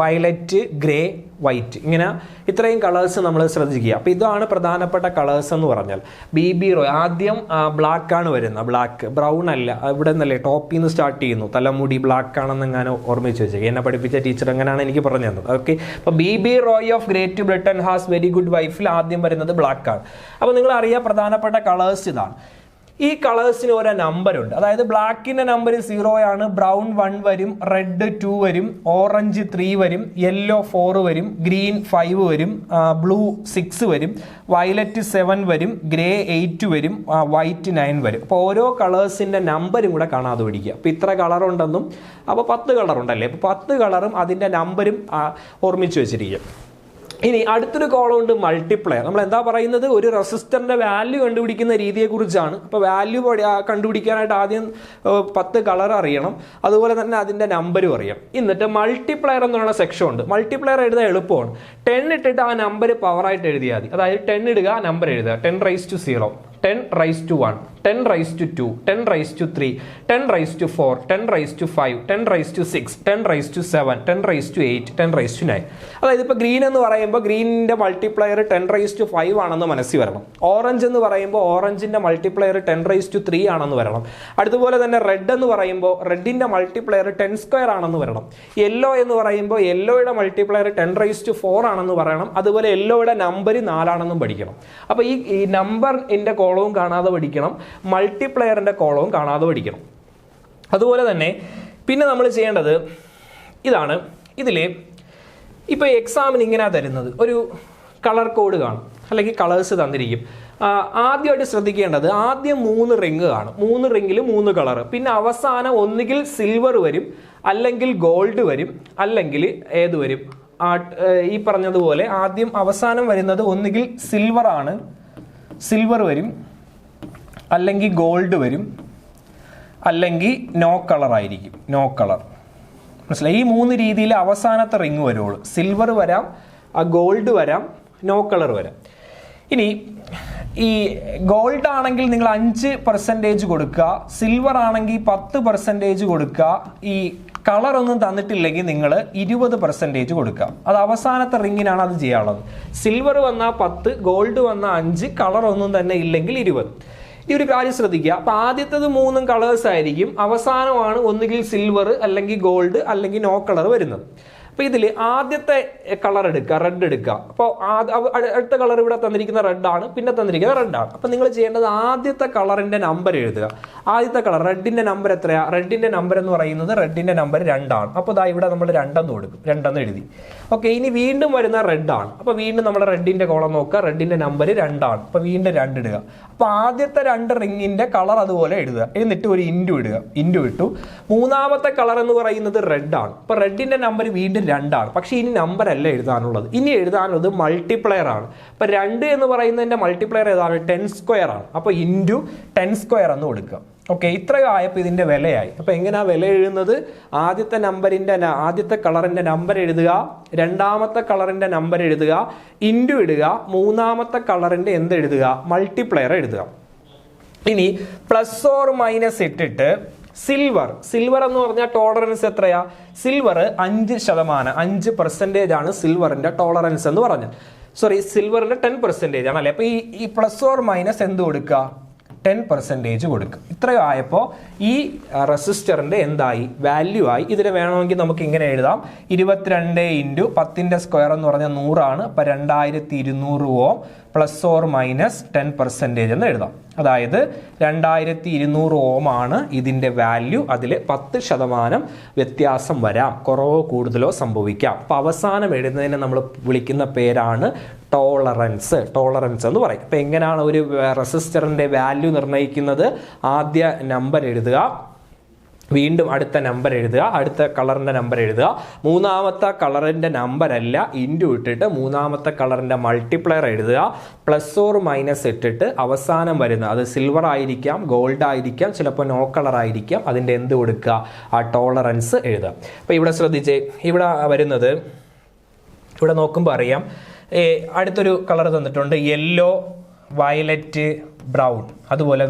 violet, grey, white. ഇങ്ങനെ ഇത്രയും കളേഴ്സ് നമ്മൾ ശ്രദ്ധിക്കുക. അപ്പോൾ ഇതാണ് പ്രധാനപ്പെട്ട കളേഴ്സ് എന്ന് പറഞ്ഞാൽ. BB റോയ് ആദ്യം ബ്ലാക്ക് ആണ് വരുന്നത്, ബ്ലാക്ക്. ബ്രൗൺ അല്ല, ഇവിടെ നിന്നല്ലേ ടോപ്പിൽ നിന്ന് സ്റ്റാർട്ട് ചെയ്യുന്നു. തലമുടി ബ്ലാക്ക് ആണെന്ന് ഞാൻ ഓർമ്മിച്ച് വെച്ചേക്ക്, എന്നെ പഠിപ്പിച്ച ടീച്ചർ എങ്ങനെയാണ് എനിക്ക് പറഞ്ഞു തന്നത്. ഓക്കെ, അപ്പോൾ BB Roy of Great Britain has very good വൈഫിൽ ആദ്യം വരുന്നത് ബ്ലാക്ക് ആണ്. അപ്പോൾ നിങ്ങൾ അറിയാം പ്രധാനപ്പെട്ട കളേഴ്സ് ഇതാണ്. ഈ കളേഴ്സിന് ഓരോ നമ്പറുണ്ട്. അതായത് ബ്ലാക്കിൻ്റെ നമ്പർ 0 ആണ്, ബ്രൗൺ 1 വരും, റെഡ് 2 വരും, ഓറഞ്ച് 3 വരും, യെല്ലോ 4 വരും, ഗ്രീൻ 5 വരും, ബ്ലൂ 6 വരും, വയലറ്റ് 7 വരും, ഗ്രേ 8 വരും, വൈറ്റ് 9 വരും. അപ്പോൾ ഓരോ കളേഴ്സിൻ്റെ നമ്പരും കൂടെ കാണാതെ പഠിക്കുക. അപ്പോൾ ഇത്ര കളറുണ്ടെന്നും, അപ്പോൾ 10 കളറുണ്ടല്ലേ, അപ്പോൾ 10 കളറും അതിൻ്റെ നമ്പരും ഓർമ്മിച്ച് വെച്ചിരിക്കുക. ഇനി അടുത്തൊരു കോളം ഉണ്ട്, മൾട്ടിപ്ലയർ. നമ്മൾ എന്താ പറയുന്നത്? ഒരു റെസിസ്റ്ററിന്റെ വാല്യൂ കണ്ടുപിടിക്കുന്ന രീതിയെക്കുറിച്ചാണ്. അപ്പോൾ വാല്യൂ കണ്ടുപിടിക്കാനായിട്ട് ആദ്യം 10 കളർ അറിയണം, അതുപോലെ തന്നെ അതിൻ്റെ നമ്പരും അറിയണം. എന്നിട്ട് മൾട്ടിപ്ലയർ എന്ന് പറയുന്ന സെക്ഷൻ ഉണ്ട്. മൾട്ടിപ്ലയർ എഴുതാൻ എളുപ്പമാണ്. 10 ഇട്ടിട്ട് ആ നമ്പർ പവറായിട്ട് എഴുതിയാൽ മതി. അതായത് 10 ഇടുക, നമ്പർ എഴുതുക. 10⁻0, 10⁻1, 10⁻2, 10⁻3, 10⁻4, 10⁻5, 10⁻6, 10⁻7, 10⁻8, 10⁻9. അതായത് ഇപ്പോൾ ഗ്രീൻ എന്ന് പറയുമ്പോൾ ഗ്രീനിൻ്റെ മൾട്ടിപ്ലയർ 10⁻5 ആണെന്ന് മനസ്സിൽ വരണം. ഓറഞ്ച് എന്ന് പറയുമ്പോൾ ഓറഞ്ചിൻ്റെ മൾട്ടിപ്ലയർ 10⁻3 ആണെന്ന് വരണം. അതുപോലെ തന്നെ റെഡ് എന്ന് പറയുമ്പോൾ റെഡിൻ്റെ മൾട്ടിപ്ലയർ 10² ആണെന്ന് വരണം. യെല്ലോ എന്ന് പറയുമ്പോൾ യെല്ലോയുടെ മൾട്ടിപ്ലയർ 10⁻4 ആണെന്ന് പറയണം. അതുപോലെ യെല്ലോയുടെ നമ്പർ 4 ആണെന്നും പഠിക്കണം. അപ്പോൾ ഈ നമ്പറിൻ്റെ കോളവും കാണാതെ പഠിക്കണം, മൾട്ടിപ്ലയറിൻ്റെ കോളവും കാണാതെ പഠിക്കണം. അതുപോലെ തന്നെ പിന്നെ നമ്മൾ ചെയ്യേണ്ടത് ഇതാണ്. ഇതിൽ ഇപ്പോൾ എക്സാമിന് ഇങ്ങനെ തരുന്നത് ഒരു കളർ കോഡ് കാണും, അല്ലെങ്കിൽ കളേഴ്സ് തന്നിരിക്കും. ആദ്യമായിട്ട് ശ്രദ്ധിക്കേണ്ടത്, ആദ്യം 3 റിങ് കാണും. 3 റിങ്ങിൽ 3 കളർ. പിന്നെ അവസാനം ഒന്നുകിൽ സിൽവർ വരും, അല്ലെങ്കിൽ ഗോൾഡ് വരും, അല്ലെങ്കിൽ ഏത് വരും? ഈ പറഞ്ഞതുപോലെ ആദ്യം അവസാനം വരുന്നത് ഒന്നുകിൽ സിൽവർ വരും, അല്ലെങ്കിൽ ഗോൾഡ് വരും, അല്ലെങ്കിൽ നോ കളർ ആയിരിക്കും. നോ കളർ മനസ്സിലായി? ഈ 3 രീതിയിൽ അവസാനത്തെ റിങ് വരുള്ളൂ. സിൽവർ വരാം, ഗോൾഡ് വരാം, നോ കളർ വരാം. ഇനി ഈ ഗോൾഡ് ആണെങ്കിൽ നിങ്ങൾ 5% കൊടുക്കുക, സിൽവർ ആണെങ്കിൽ 10% കൊടുക്കുക, ഈ കളർ ഒന്നും തന്നിട്ടില്ലെങ്കിൽ നിങ്ങൾ 20% കൊടുക്കുക. അത് അവസാനത്തെ റിങ്ങിനാണ് അത് ചെയ്യാനുള്ളത്. സിൽവർ വന്നാൽ 10, ഗോൾഡ് വന്നാൽ 5, കളർ ഒന്നും തന്നെ ഇല്ലെങ്കിൽ 20. ഈ ഒരു കാര്യം ശ്രദ്ധിക്കുക. അപ്പോൾ ആദ്യത്തേത് 3 കളേഴ്സ് ആയിരിക്കും, അവസാനമാണ് ഒന്നുകിൽ സിൽവർ, അല്ലെങ്കിൽ ഗോൾഡ്, അല്ലെങ്കിൽ നോ കളർ വരുന്നത്. അപ്പോൾ ഇതിൽ ആദ്യത്തെ കളർ എടുക്കുക, റെഡ് എടുക്കുക. അപ്പോൾ അടുത്ത കളർ ഇവിടെ തന്നിരിക്കുന്ന റെഡാണ്, പിന്നെ തന്നിരിക്കുന്ന റെഡാണ്. അപ്പോൾ നിങ്ങൾ ചെയ്യേണ്ടത് ആദ്യത്തെ കളറിൻ്റെ നമ്പർ എഴുതുക. ആദ്യത്തെ കളർ റെഡിന്റെ നമ്പർ എത്രയാ? റെഡിന്റെ നമ്പർ എന്ന് പറയുന്നത് റെഡിന്റെ നമ്പർ 2 ആണ്. അപ്പോൾ ദാ ഇവിടെ നമ്മൾ 2 കൊടുക്കും, 2 എഴുതി. ഓക്കെ, ഇനി വീണ്ടും വരുന്ന റെഡ് ആണ്. അപ്പോൾ വീണ്ടും നമ്മൾ റെഡിന്റെ കോളം നോക്കുക, റെഡിന്റെ നമ്പർ 2 ആണ്. അപ്പോൾ വീണ്ടും 2 ഇടുക. അപ്പോൾ ആദ്യത്തെ 2 റിങ്ങിന്റെ കളർ അതുപോലെ എഴുതുക, എന്നിട്ട് ഒരു ഇൻറ്റു ഇടുക. ഇൻറ്റു ഇട്ടു. മൂന്നാമത്തെ കളർ എന്ന് പറയുന്നത് റെഡ് ആണ്. അപ്പോൾ റെഡിന്റെ നമ്പർ വീണ്ടും 2 ആണ്. പക്ഷേ ഇനി നമ്പർ അല്ല എഴുതാനുള്ളത്, ഇനി എഴുതാനുള്ളത് മൾട്ടിപ്ലയർ ആണ്. അപ്പോൾ 2 എന്ന് പറയുന്നതിന്റെ മൾട്ടിപ്ലയർ ഏതാണ്? 10² ആണ്. അപ്പോൾ ഇൻറ്റു 10² എന്ന് കൊടുക്കുക. ഓക്കെ, ഇത്രയും ആയപ്പോൾ ഇതിന്റെ വിലയായി. അപ്പോൾ എങ്ങനെയാ വില എഴുതുന്നത്? ആദ്യത്തെ കളറിന്റെ നമ്പർ എഴുതുക, രണ്ടാമത്തെ കളറിന്റെ നമ്പർ എഴുതുക, ഇൻറ്റു ഇടുക, മൂന്നാമത്തെ കളറിന്റെ എന്ത് എഴുതുക? മൾട്ടിപ്ലയർ എഴുതുക. ഇനി പ്ലസ് ഓർ മൈനസ് ഇട്ടിട്ട് സിൽവർ എന്ന് പറഞ്ഞാൽ ടോളറൻസ് എത്രയാ? സിൽവർ 5%, 5% ആണ് സിൽവറിന്റെ ടോളറൻസ് എന്ന് പറഞ്ഞാൽ. സോറി, സിൽവറിന്റെ 10% ആണ് അല്ലേ? അപ്പൊ ഈ പ്ലസ് ഓർ മൈനസ് എന്ത് കൊടുക്കുക? 10% കൊടുക്കും. ഇത്രയും ആയപ്പോൾ ഈ റെസിസ്റ്ററിന്റെ എന്തായി? വാല്യൂ ആയി. ഇതിന് വേണമെങ്കിൽ നമുക്ക് ഇങ്ങനെ എഴുതാം, 22 × 10² എന്ന് പറഞ്ഞാൽ 100 ആണ്. അപ്പൊ 2200 ഓം പ്ലസ് ഓർ മൈനസ് 10% എന്ന് എഴുതാം. അതായത് 2200 ഓം ആണ് ഇതിന്റെ വാല്യൂ. അതിൽ 10% വ്യത്യാസം വരാം, കുറവോ കൂടുതലോ സംഭവിക്കാം. അപ്പൊ അവസാനം എഴുതുന്നതിനെ നമ്മൾ വിളിക്കുന്ന പേരാണ് ടോളറൻസ് എന്ന് പറയും. അപ്പൊ എങ്ങനെയാണ് ഒരു റെസിസ്റ്ററിന്റെ വാല്യൂ നിർണ്ണയിക്കുന്നത്? ആദ്യ നമ്പർ എഴുതുക, വീണ്ടും അടുത്ത നമ്പർ എഴുതുക, അടുത്ത കളറിന്റെ നമ്പർ എഴുതുക, മൂന്നാമത്തെ കളറിന്റെ നമ്പർ അല്ല ഇൻറ്റു ഇട്ടിട്ട് മൂന്നാമത്തെ കളറിന്റെ മൾട്ടിപ്ലയർ എഴുതുക, പ്ലസ് ഓർ മൈനസ് ഇട്ടിട്ട് അവസാനം വരുന്ന, അത് സിൽവർ ആയിരിക്കാം, ഗോൾഡ് ആയിരിക്കാം, ചിലപ്പോൾ നോ കളർ ആയിരിക്കാം, അതിന്റെ എന്ത് കൊടുക്കുക? ആ ടോളറൻസ് എഴുതുക. അപ്പൊ ഇവിടെ ശ്രദ്ധിച്ചേ, ഇവിടെ വരുന്നത്, ഇവിടെ നോക്കുമ്പോൾ അറിയാം, അടുത്തൊരു കളർ തന്നിട്ടുണ്ട്, യെല്ലോ, വയലറ്റ്, ബ്രൗൺ, അതുപോലെ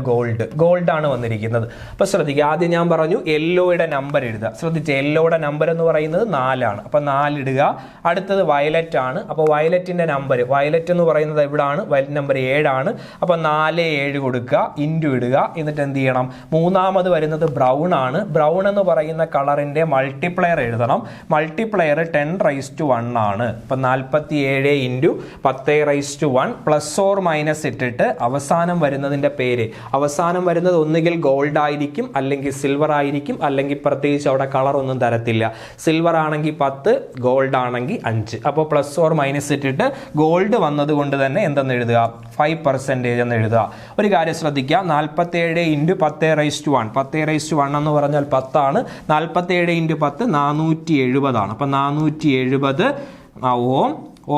ഗോൾഡ് ആണ് വന്നിരിക്കുന്നത്. അപ്പോൾ ശ്രദ്ധിക്കുക, ആദ്യം ഞാൻ പറഞ്ഞു യെല്ലോയുടെ നമ്പർ എഴുതുക. ശ്രദ്ധിച്ച്, യെല്ലോയുടെ നമ്പർ എന്ന് പറയുന്നത് 4 ആണ്. അപ്പോൾ 4 ഇടുക. അടുത്തത് വയലറ്റ് ആണ്. അപ്പോൾ വയലറ്റിന്റെ നമ്പർ, വയലറ്റ് എന്ന് പറയുന്നത് എവിടാണ്? വയലറ്റ് നമ്പർ 7 ആണ്. അപ്പോൾ 4 7 കൊടുക്കുക, ഇൻറ്റു ഇടുക. എന്നിട്ട് എന്ത് ചെയ്യണം? മൂന്നാമത് വരുന്നത് ബ്രൗൺ ആണ്. ബ്രൗൺ എന്ന് പറയുന്ന കളറിന്റെ മൾട്ടിപ്ലയർ എഴുതണം. മൾട്ടിപ്ലയർ 10⁻1 ആണ്. അപ്പം 47 × 10⁻1 പ്ലസ് ഓർ മൈനസ് ഇട്ടിട്ട് അവസാനം വരുന്നതിന്റെ പേര്, അവസാനം വരുന്നത് ഒന്നുകിൽ ഗോൾഡ് ആയിരിക്കും, അല്ലെങ്കിൽ സിൽവർ ആയിരിക്കും, അല്ലെങ്കിൽ പ്രത്യേകിച്ച് അവിടെ കളർ ഒന്നും തരത്തില്ല. സിൽവർ ആണെങ്കിൽ 10, ഗോൾഡ് ആണെങ്കിൽ 5. അപ്പോൾ പ്ലസ് ഓർ മൈനസ് ഇട്ടിട്ട് ഗോൾഡ് വന്നത് കൊണ്ട് തന്നെ എന്തെന്ന് എഴുതുക? 5% എന്ന് എഴുതുക. ഒരു കാര്യം ശ്രദ്ധിക്കുക, 47 × 10⁻1, 10⁻1 എന്ന് പറഞ്ഞാൽ 10 ആണ്. 47 × 10 470 ആണ്. അപ്പൊ 470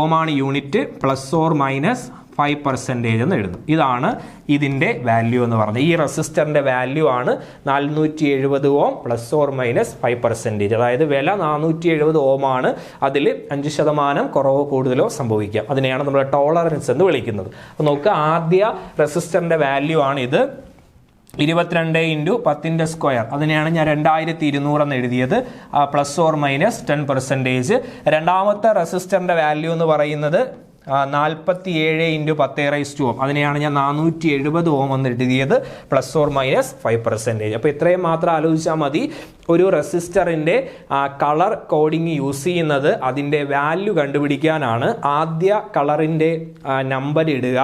ഓമാണ് യൂണിറ്റ്. പ്ലസ് ഓർ മൈനസ് 5% എന്ന് എഴുതും. ഇതാണ് ഇതിന്റെ വാല്യൂ എന്ന് പറഞ്ഞത്. ഈ റെസിസ്റ്ററിന്റെ വാല്യൂ ആണ് 470 ഓം പ്ലസ് ഓർ മൈനസ് 5%. അതായത് വില 470 ഓം ആണ്. അതിൽ 5% കുറവോ കൂടുതലോ സംഭവിക്കാം. അതിനെയാണ് നമ്മൾ ടോളറൻസ് എന്ന് വിളിക്കുന്നത്. അപ്പോൾ നോക്കുക, ആദ്യ റെസിസ്റ്ററിന്റെ വാല്യൂ ആണ് ഇത്, 22 × 10². അതിനെയാണ് ഞാൻ 2200 എന്ന് എഴുതിയത്, പ്ലസ് ഓർ മൈനസ് 10%. രണ്ടാമത്തെ റെസിസ്റ്ററിന്റെ വാല്യൂ എന്ന് പറയുന്നത് 47 × 10⁻1 ഓം. അതിനെയാണ് ഞാൻ 470 ഓം എന്ന് എഴുതിയത്, പ്ലസ് ഓർ മൈനസ് 5%. അപ്പോൾ ഇത്രയും മാത്രം ആലോചിച്ചാൽ മതി. ഒരു റെസിസ്റ്ററിന്റെ കളർ കോഡിങ് യൂസ് ചെയ്യുന്നത് അതിന്റെ വാല്യൂ കണ്ടുപിടിക്കാനാണ്. ആദ്യ കളറിന്റെ നമ്പർ ഇടുക,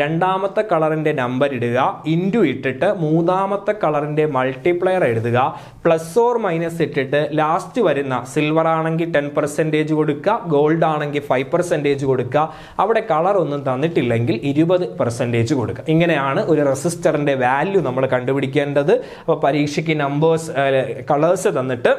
രണ്ടാമത്തെ കളറിന്റെ നമ്പർ ഇടുക, ഇൻറ്റു ഇട്ടിട്ട് മൂന്നാമത്തെ കളറിന്റെ മൾട്ടിപ്ലയർ എഴുതുക, പ്ലസ് ഓർ മൈനസ് ഇട്ടിട്ട് ലാസ്റ്റ് വരുന്ന, സിൽവർ ആണെങ്കിൽ 10% കൊടുക്കുക, ഗോൾഡ് ആണെങ്കിൽ 5% കൊടുക്കുക, അവിടെ കളർ ഒന്നും തന്നിട്ടില്ലെങ്കിൽ 20% കൊടുക്കുക. ഇങ്ങനെയാണ് ഒരു റെസിസ്റ്ററിന്റെ വാല്യൂ നമ്മൾ കണ്ടുപിടിക്കേണ്ടത്. അപ്പോൾ പരീക്ഷയ്ക്ക് കളേഴ്സ് തന്നിട്ട്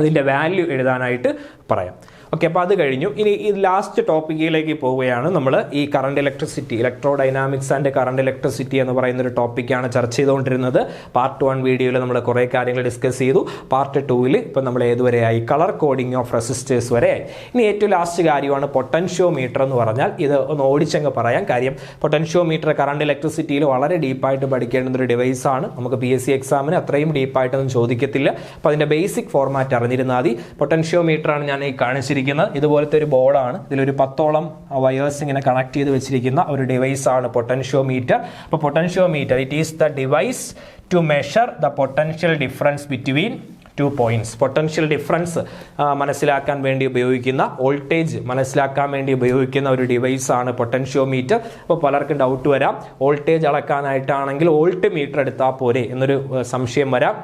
അതിന്റെ വാല്യൂ എഴുതാനായിട്ട് പറയാം. ഓക്കെ, അപ്പോൾ അത് കഴിഞ്ഞു. ഇനി ഈ ലാസ്റ്റ് ടോപ്പിക്കിലേക്ക് പോവുകയാണ്. നമ്മൾ ഈ current electricity, electrodynamics and current electricity എന്ന് പറയുന്ന ഒരു ടോപ്പിക്കാണ് ചർച്ച ചെയ്തുകൊണ്ടിരുന്നത്. പാർട്ട് 1 വീഡിയോയിൽ നമ്മൾ കുറേ കാര്യങ്ങൾ ഡിസ്കസ് ചെയ്തു. പാർട്ട് 2-ൽ ഇപ്പം നമ്മൾ ഏതുവരെയായി? കളർ കോഡിംഗ് ഓഫ് റെസിസ്റ്റേഴ്സ് വരെയായി. ഇനി ഏറ്റവും ലാസ്റ്റ് കാര്യമാണ് പൊട്ടൻഷ്യോമീറ്റർ എന്ന് പറഞ്ഞാൽ. ഇത് ഒന്ന് ഓടിച്ചങ്ങ് പറയാം. കാര്യം പൊട്ടൻഷ്യോമീറ്റർ കറണ്ട് ഇലക്ട്രിസിറ്റിയിൽ വളരെ ഡീപ്പായിട്ട് പഠിക്കേണ്ടുന്ന ഒരു ഡിവൈസാണ്. നമുക്ക് PSC എക്സാമിന് അത്രയും ഡീപ്പായിട്ടൊന്നും ചോദിക്കത്തില്ല. അപ്പോൾ അതിൻ്റെ ബേസിക് ഫോർമാറ്റ് അറിഞ്ഞിരുന്നാൽ മതി. പൊട്ടൻഷ്യോമീറ്ററാണ് ഞാൻ ഈ കാണിച്ചിരിക്കുന്നത്. ഇതുപോലത്തെ ഒരു ബോർഡാണ്. ഇതിലൊരു 10ഓളം വയേഴ്സ് ഇങ്ങനെ കണക്ട് ചെയ്ത് വെച്ചിരിക്കുന്ന ഒരു ഡിവൈസ് ആണ് പൊട്ടൻഷ്യോമീറ്റർ. അപ്പോൾ potentiometer, it is the device to measure the potential difference between 2 points. Potential difference മനസ്സിലാക്കാൻ വേണ്ടി ഉപയോഗിക്കുന്ന, വോൾട്ടേജ് മനസ്സിലാക്കാൻ വേണ്ടി ഉപയോഗിക്കുന്ന ഒരു ഡിവൈസ് ആണ് പൊട്ടൻഷ്യോമീറ്റർ. അപ്പോൾ പലർക്കും ഡൗട്ട് വരാം, വോൾട്ടേജ് അളക്കാനായിട്ടാണെങ്കിൽ വോൾട്ട് മീറ്റർ എടുത്താൽ പോരെ എന്നൊരു സംശയം വരാം.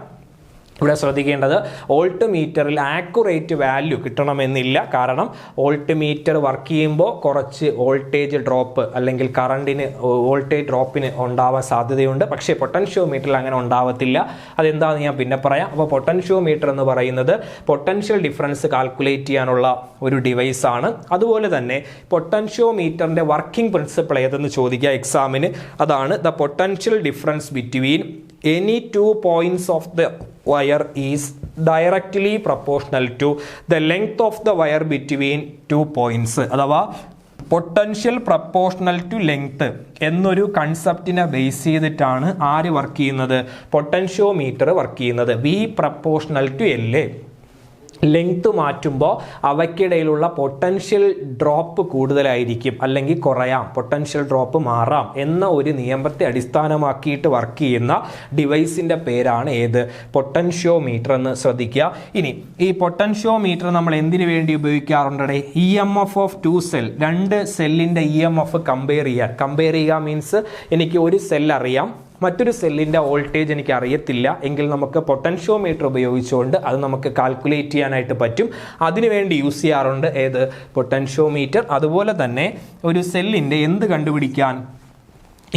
ഇവിടെ ശ്രദ്ധിക്കേണ്ടത്, വോൾട്ട് മീറ്ററിൽ ആക്യുറേറ്റ് വാല്യൂ കിട്ടണമെന്നില്ല. കാരണം വോൾട്ട് മീറ്റർ വർക്ക് ചെയ്യുമ്പോൾ കുറച്ച് വോൾട്ടേജ് ഡ്രോപ്പ് അല്ലെങ്കിൽ കറണ്ടിന് വോൾട്ടേജ് ഡ്രോപ്പിന് ഉണ്ടാവാൻ സാധ്യതയുണ്ട്. പക്ഷേ പൊട്ടൻഷ്യോമീറ്ററിൽ അങ്ങനെ ഉണ്ടാവത്തില്ല. അതെന്താണെന്ന് ഞാൻ പിന്നെ പറയാം. അപ്പോൾ പൊട്ടൻഷ്യോമീറ്റർ എന്ന് പറയുന്നത് പൊട്ടൻഷ്യൽ ഡിഫറൻസ് കാൽക്കുലേറ്റ് ചെയ്യാനുള്ള ഒരു ഡിവൈസ് ആണ്. അതുപോലെ തന്നെ പൊട്ടൻഷ്യോമീറ്ററിൻ്റെ വർക്കിംഗ് പ്രിൻസിപ്പിൾ ഏതെന്ന് ചോദിക്കുക എക്സാമിന്. അതാണ് the potential difference between any 2 points of the wire is directly proportional to the length of the wire between 2 points. അഥവാ പൊട്ടൻഷ്യൽ പ്രപ്പോർഷണൽ ടു ലെങ്ത് എന്നൊരു കൺസെപ്റ്റിനെ ബേസ് ചെയ്തിട്ടാണ് ആര് വർക്ക് ചെയ്യുന്നത്? പൊട്ടൻഷ്യോമീറ്റർ വർക്ക് ചെയ്യുന്നത്. V proportional to L. Length മാറ്റുമ്പോൾ അവയ്ക്കിടയിലുള്ള potential drop കൂടുതലായിരിക്കും അല്ലെങ്കിൽ കുറയാം, പൊട്ടൻഷ്യൽ ഡ്രോപ്പ് മാറാം എന്ന ഒരു നിയമത്തെ അടിസ്ഥാനമാക്കിയിട്ട് വർക്ക് ചെയ്യുന്ന ഡിവൈസിൻ്റെ പേരാണ് ഏത്? പൊട്ടൻഷ്യോമീറ്റർ എന്ന് ശ്രദ്ധിക്കുക. ഇനി ഈ പൊട്ടൻഷ്യോമീറ്റർ നമ്മൾ എന്തിനു വേണ്ടി ഉപയോഗിക്കാറുണ്ട്? EMF ഓഫ് 2 സെൽ, 2 സെല്ലിൻ്റെ EMF കമ്പയർ ചെയ്യുക മീൻസ് എനിക്ക് ഒരു സെൽ അറിയാം, മറ്റൊരു സെല്ലിൻ്റെ വോൾട്ടേജ് എനിക്ക് അറിയത്തില്ല എങ്കിൽ നമുക്ക് പൊട്ടൻഷ്യോമീറ്റർ ഉപയോഗിച്ചുകൊണ്ട് അത് നമുക്ക് കാൽക്കുലേറ്റ് ചെയ്യാനായിട്ട് പറ്റും. അതിനുവേണ്ടി യൂസ് ചെയ്യാറുണ്ട് ഏത്? പൊട്ടൻഷ്യോമീറ്റർ. അതുപോലെ തന്നെ ഒരു സെല്ലിൻ്റെ എന്ത് കണ്ടുപിടിക്കാൻ?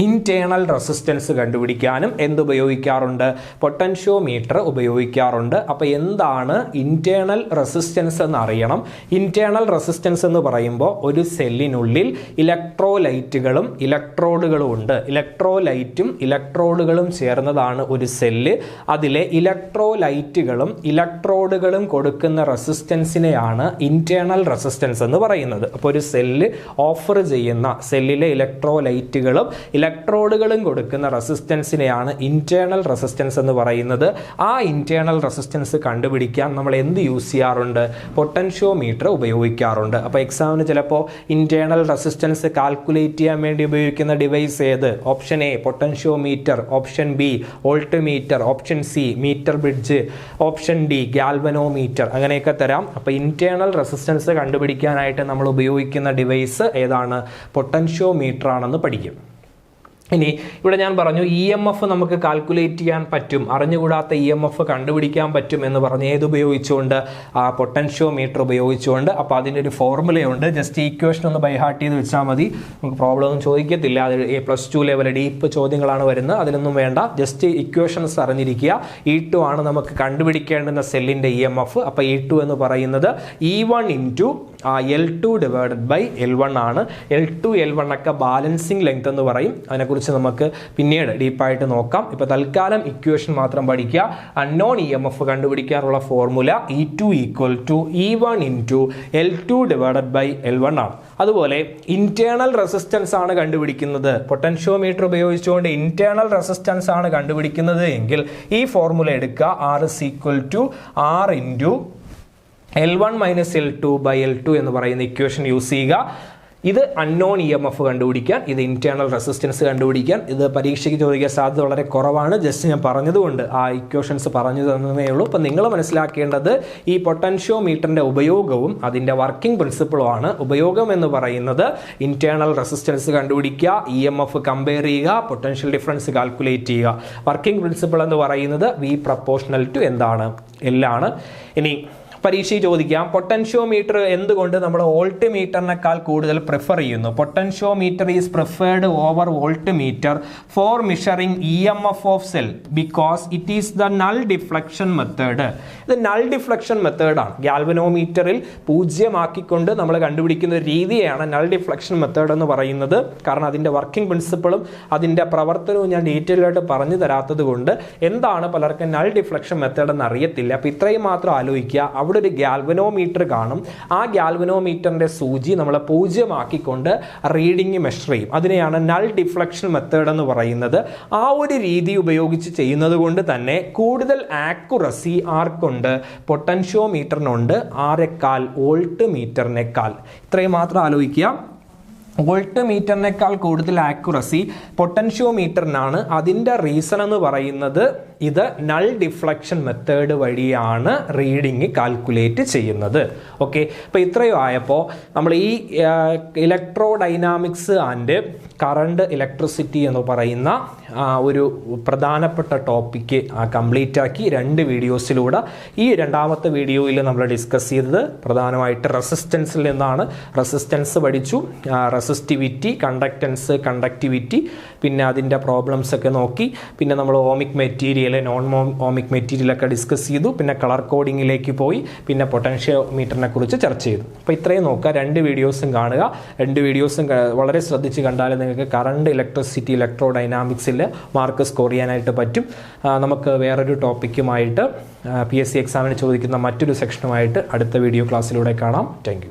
ഇന്റേണൽ റെസിസ്റ്റൻസ് കണ്ടുപിടിക്കാനും എന്തുപയോഗിക്കാറുണ്ട്? പൊട്ടൻഷ്യോമീറ്റർ ഉപയോഗിക്കാറുണ്ട്. അപ്പോൾ എന്താണ് ഇന്റേണൽ റെസിസ്റ്റൻസ് എന്ന് അറിയണം. ഇന്റേണൽ റെസിസ്റ്റൻസ് എന്ന് പറയുമ്പോൾ ഒരു സെല്ലിനുള്ളിൽ ഇലക്ട്രോലൈറ്റുകളും ഇലക്ട്രോഡുകളും ഉണ്ട്. ഇലക്ട്രോലൈറ്റും ഇലക്ട്രോഡുകളും ചേർന്നതാണ് ഒരു സെല്ല്. അതിലെ ഇലക്ട്രോലൈറ്റുകളും ഇലക്ട്രോഡുകളും കൊടുക്കുന്ന റെസിസ്റ്റൻസിനെയാണ് ഇന്റേണൽ റെസിസ്റ്റൻസ് എന്ന് പറയുന്നത്. അപ്പോൾ ഒരു സെല്ല് ഓഫർ ചെയ്യുന്ന സെല്ലിലെ ഇലക്ട്രോലൈറ്റുകളും ഇലക്ട്രോഡുകളും കൊടുക്കുന്ന റെസിസ്റ്റൻസിനെയാണ് ഇന്റേണൽ റെസിസ്റ്റൻസ് എന്ന് പറയുന്നത്. ആ ഇന്റേണൽ റെസിസ്റ്റൻസ് കണ്ടുപിടിക്കാൻ നമ്മൾ എന്ത് യൂസ് ചെയ്യാറുണ്ട്? പൊട്ടൻഷ്യോമീറ്റർ ഉപയോഗിക്കാറുണ്ട്. അപ്പോൾ എക്സാമിന് ചിലപ്പോൾ ഇന്റേണൽ റെസിസ്റ്റൻസ് കാൽക്കുലേറ്റ് ചെയ്യാൻ വേണ്ടി ഉപയോഗിക്കുന്ന ഡിവൈസ് ഏത്? Option A potentiometer, option B voltmeter, option C metre bridge, option D galvanometer, അങ്ങനെയൊക്കെ തരാം. അപ്പോൾ ഇന്റേണൽ റെസിസ്റ്റൻസ് കണ്ടുപിടിക്കാനായിട്ട് നമ്മൾ ഉപയോഗിക്കുന്ന ഡിവൈസ് ഏതാണ്? പൊട്ടൻഷ്യോമീറ്റർ ആണെന്ന് പഠിക്കും. ഇനി ഇവിടെ ഞാൻ പറഞ്ഞു EMF നമുക്ക് കാൽക്കുലേറ്റ് ചെയ്യാൻ പറ്റും, അറിഞ്ഞുകൂടാത്ത EMF കണ്ടുപിടിക്കാൻ പറ്റും എന്ന് പറഞ്ഞ് ഏത് ഉപയോഗിച്ചുകൊണ്ട്? പൊട്ടൻഷ്യോമീറ്റർ ഉപയോഗിച്ചുകൊണ്ട്. അപ്പോൾ അതിനൊരു ഫോർമുലയുണ്ട്, ജസ്റ്റ് ഈക്വേഷൻ ഒന്ന് ബൈഹാർട്ട് ചെയ്ത് വെച്ചാൽ മതി, നമുക്ക് പ്രോബ്ലം ഒന്നും ചോദിക്കത്തില്ല. അത് +2 ലെവൽ ഡീപ്പ് ചോദ്യങ്ങളാണ് വരുന്നത്, അതിലൊന്നും വേണ്ട, ജസ്റ്റ് ഇക്വേഷൻസ് അറിഞ്ഞിരിക്കുക. E2 ആണ് നമുക്ക് കണ്ടുപിടിക്കേണ്ടുന്ന സെല്ലിൻ്റെ EMF. അപ്പോൾ E2 എന്ന് പറയുന്നത് E1 into L2 divided by L1 ആണ്. L2 L1 ഒക്കെ ബാലൻസിങ് ലെങ്ത് എന്ന് പറയും. അതിനെക്കുറിച്ച് നമുക്ക് പിന്നീട് ഡീപ്പായിട്ട് നോക്കാം. ഇപ്പോൾ തൽക്കാലം ഇക്വേഷൻ മാത്രം പഠിക്കുക. അൺനോൺ EMF കണ്ടുപിടിക്കാനുള്ള formula E2 equal to E1 into L2 divided by L1 ആണ്. അതുപോലെ ഇന്റേണൽ റെസിസ്റ്റൻസ് ആണ് കണ്ടുപിടിക്കുന്നത്, പൊട്ടൻഷ്യോമീറ്റർ ഉപയോഗിച്ചുകൊണ്ട് ഇന്റേണൽ റെസിസ്റ്റൻസ് ആണ് കണ്ടുപിടിക്കുന്നത് എങ്കിൽ ഈ ഫോർമുല എടുക്കുക. R is equal to R into L1 minus L2 by L2 എന്ന് പറയുന്ന ഇക്വേഷൻ യൂസ് ചെയ്യുക. ഇത് അൺനോൺ EMF കണ്ടുപിടിക്കാൻ, ഇത് ഇന്റേണൽ റെസിസ്റ്റൻസ് കണ്ടുപിടിക്കാൻ. ഇത് പരീക്ഷയ്ക്ക് ചോദിക്കാൻ സാധ്യത വളരെ കുറവാണ്. ജസ്റ്റ് ഞാൻ പറഞ്ഞതുകൊണ്ട് ആ ഇക്വേഷൻസ് പറഞ്ഞു തന്നതേ ഉള്ളൂ. അപ്പം നിങ്ങൾ മനസ്സിലാക്കേണ്ടത് ഈ പൊട്ടൻഷ്യോമീറ്ററിൻ്റെ ഉപയോഗവും അതിൻ്റെ വർക്കിംഗ് പ്രിൻസിപ്പിളും ആണ്. ഉപയോഗം എന്ന് പറയുന്നത് ഇന്റേണൽ റെസിസ്റ്റൻസ് കണ്ടുപിടിക്കുക, EMF കമ്പയർ ചെയ്യുക, പൊട്ടൻഷ്യൽ ഡിഫറൻസ് കാൽക്കുലേറ്റ് ചെയ്യുക. വർക്കിംഗ് പ്രിൻസിപ്പിൾ എന്ന് പറയുന്നത് V പ്രപ്പോർഷണൽ ടു എന്താണ്? L ആണ്. ഇനി പരീക്ഷയിൽ ചോദിക്കാം, പൊട്ടൻഷ്യോമീറ്റർ എന്തുകൊണ്ട് നമ്മൾ വോൾട്ട് മീറ്ററിനേക്കാൾ കൂടുതൽ പ്രിഫർ ചെയ്യുന്നു? Potentiometer is preferred over volt meter for measuring EMF of cell because it is the null deflection method. ഇത് നൾ ഡിഫ്ലക്ഷൻ മെത്തേഡാണ്. ഗാൽവനോമീറ്ററിൽ പൂജ്യമാക്കിക്കൊണ്ട് നമ്മൾ കണ്ടുപിടിക്കുന്ന ഒരു രീതിയാണ് നൾ ഡിഫ്ലക്ഷൻ മെത്തേഡ് എന്ന് പറയുന്നത്. കാരണം അതിൻ്റെ വർക്കിംഗ് പ്രിൻസിപ്പിളും അതിൻ്റെ പ്രവർത്തനവും ഞാൻ ഡീറ്റെയിൽ ആയിട്ട് പറഞ്ഞു തരാത്തത് കൊണ്ട് എന്താണ് പലർക്കും നൾ ഡിഫ്ലക്ഷൻ മെത്തേഡ് എന്ന് അറിയത്തില്ല. അപ്പോൾ ഇത്രയും മാത്രം ആലോചിക്കുക. അവിടെ ഒരു ഗാൽവനോമീറ്റർ കാണും. ആ ഗാൽവനോമീറ്ററിന്റെ സൂചി നമ്മൾ പൂജ്യമാക്കിക്കൊണ്ട് റീഡിംഗ് മെഷർ ചെയ്യും. അതിനെയാണ് നൾ ഡിഫ്ലക്ഷൻ മെത്തേഡ് എന്ന് പറയുന്നത്. ആ ഒരു രീതി ഉപയോഗിച്ച് ചെയ്യുന്നത് കൊണ്ട് തന്നെ കൂടുതൽ ആക്യുറസി ആർക്കുണ്ട്? പൊട്ടൻഷ്യോമീറ്ററിനുണ്ട്. ആരെക്കാൾ? വോൾട്ട് മീറ്ററിനേക്കാൾ. ഇത്രയും മാത്രം ആലോചിക്കുക. വോൾട്ട് മീറ്ററിനേക്കാൾ കൂടുതൽ ആക്യുറസി പൊട്ടൻഷ്യോമീറ്ററിനാണ്. അതിൻ്റെ റീസൺ എന്ന് പറയുന്നത് ഇത് നൾ ഡിഫ്ലക്ഷൻ മെത്തേഡ് വഴിയാണ് റീഡിങ് കാൽക്കുലേറ്റ് ചെയ്യുന്നത്. ഓക്കെ, അപ്പോൾ ഇത്രയും ആയപ്പോൾ നമ്മൾ ഈ ഇലക്ട്രോഡൈനാമിക്സ് ആൻഡ് കറണ്ട് ഇലക്ട്രിസിറ്റി എന്ന് പറയുന്ന ഒരു പ്രധാനപ്പെട്ട ടോപ്പിക്ക് കംപ്ലീറ്റ് ആക്കി 2 വീഡിയോസിലൂടെ. ഈ രണ്ടാമത്തെ വീഡിയോയിൽ നമ്മൾ ഡിസ്കസ് ചെയ്തത് പ്രധാനമായിട്ട് റെസിസ്റ്റൻസിൽ നിന്നാണ്. റെസിസ്റ്റൻസ് പഠിച്ചു, റെസിസ്റ്റിവിറ്റി, കണ്ടക്റ്റൻസ്, കണ്ടക്ടിവിറ്റി, പിന്നെ അതിൻ്റെ പ്രോബ്ലംസ് ഒക്കെ നോക്കി. പിന്നെ നമ്മൾ ഓമിക് മെറ്റീരിയൽ, നോൺ ഓമിക് മെറ്റീരിയലൊക്കെ ഡിസ്കസ് ചെയ്തു. പിന്നെ കളർ കോഡിങ്ങിലേക്ക് പോയി. പിന്നെ പൊട്ടൻഷ്യോമീറ്ററിനെ കുറിച്ച് ചർച്ച ചെയ്തു. അപ്പോൾ ഇത്രയും നോക്കുക. 2 വീഡിയോസും കാണുക. 2 വീഡിയോസും വളരെ ശ്രദ്ധിച്ച് കണ്ടാൽ നിങ്ങൾക്ക് കറണ്ട് ഇലക്ട്രിസിറ്റി ഇലക്ട്രോഡൈനാമിക്സിൽ മാർക്ക് സ്കോർ ചെയ്യാനായിട്ട് പറ്റും. നമുക്ക് വേറൊരു ടോപ്പിക്കുമായിട്ട് PSC എക്സാമിന് ചോദിക്കുന്ന മറ്റൊരു സെക്ഷനുമായിട്ട് അടുത്ത വീഡിയോ ക്ലാസ്സിലൂടെ കാണാം. Thank you.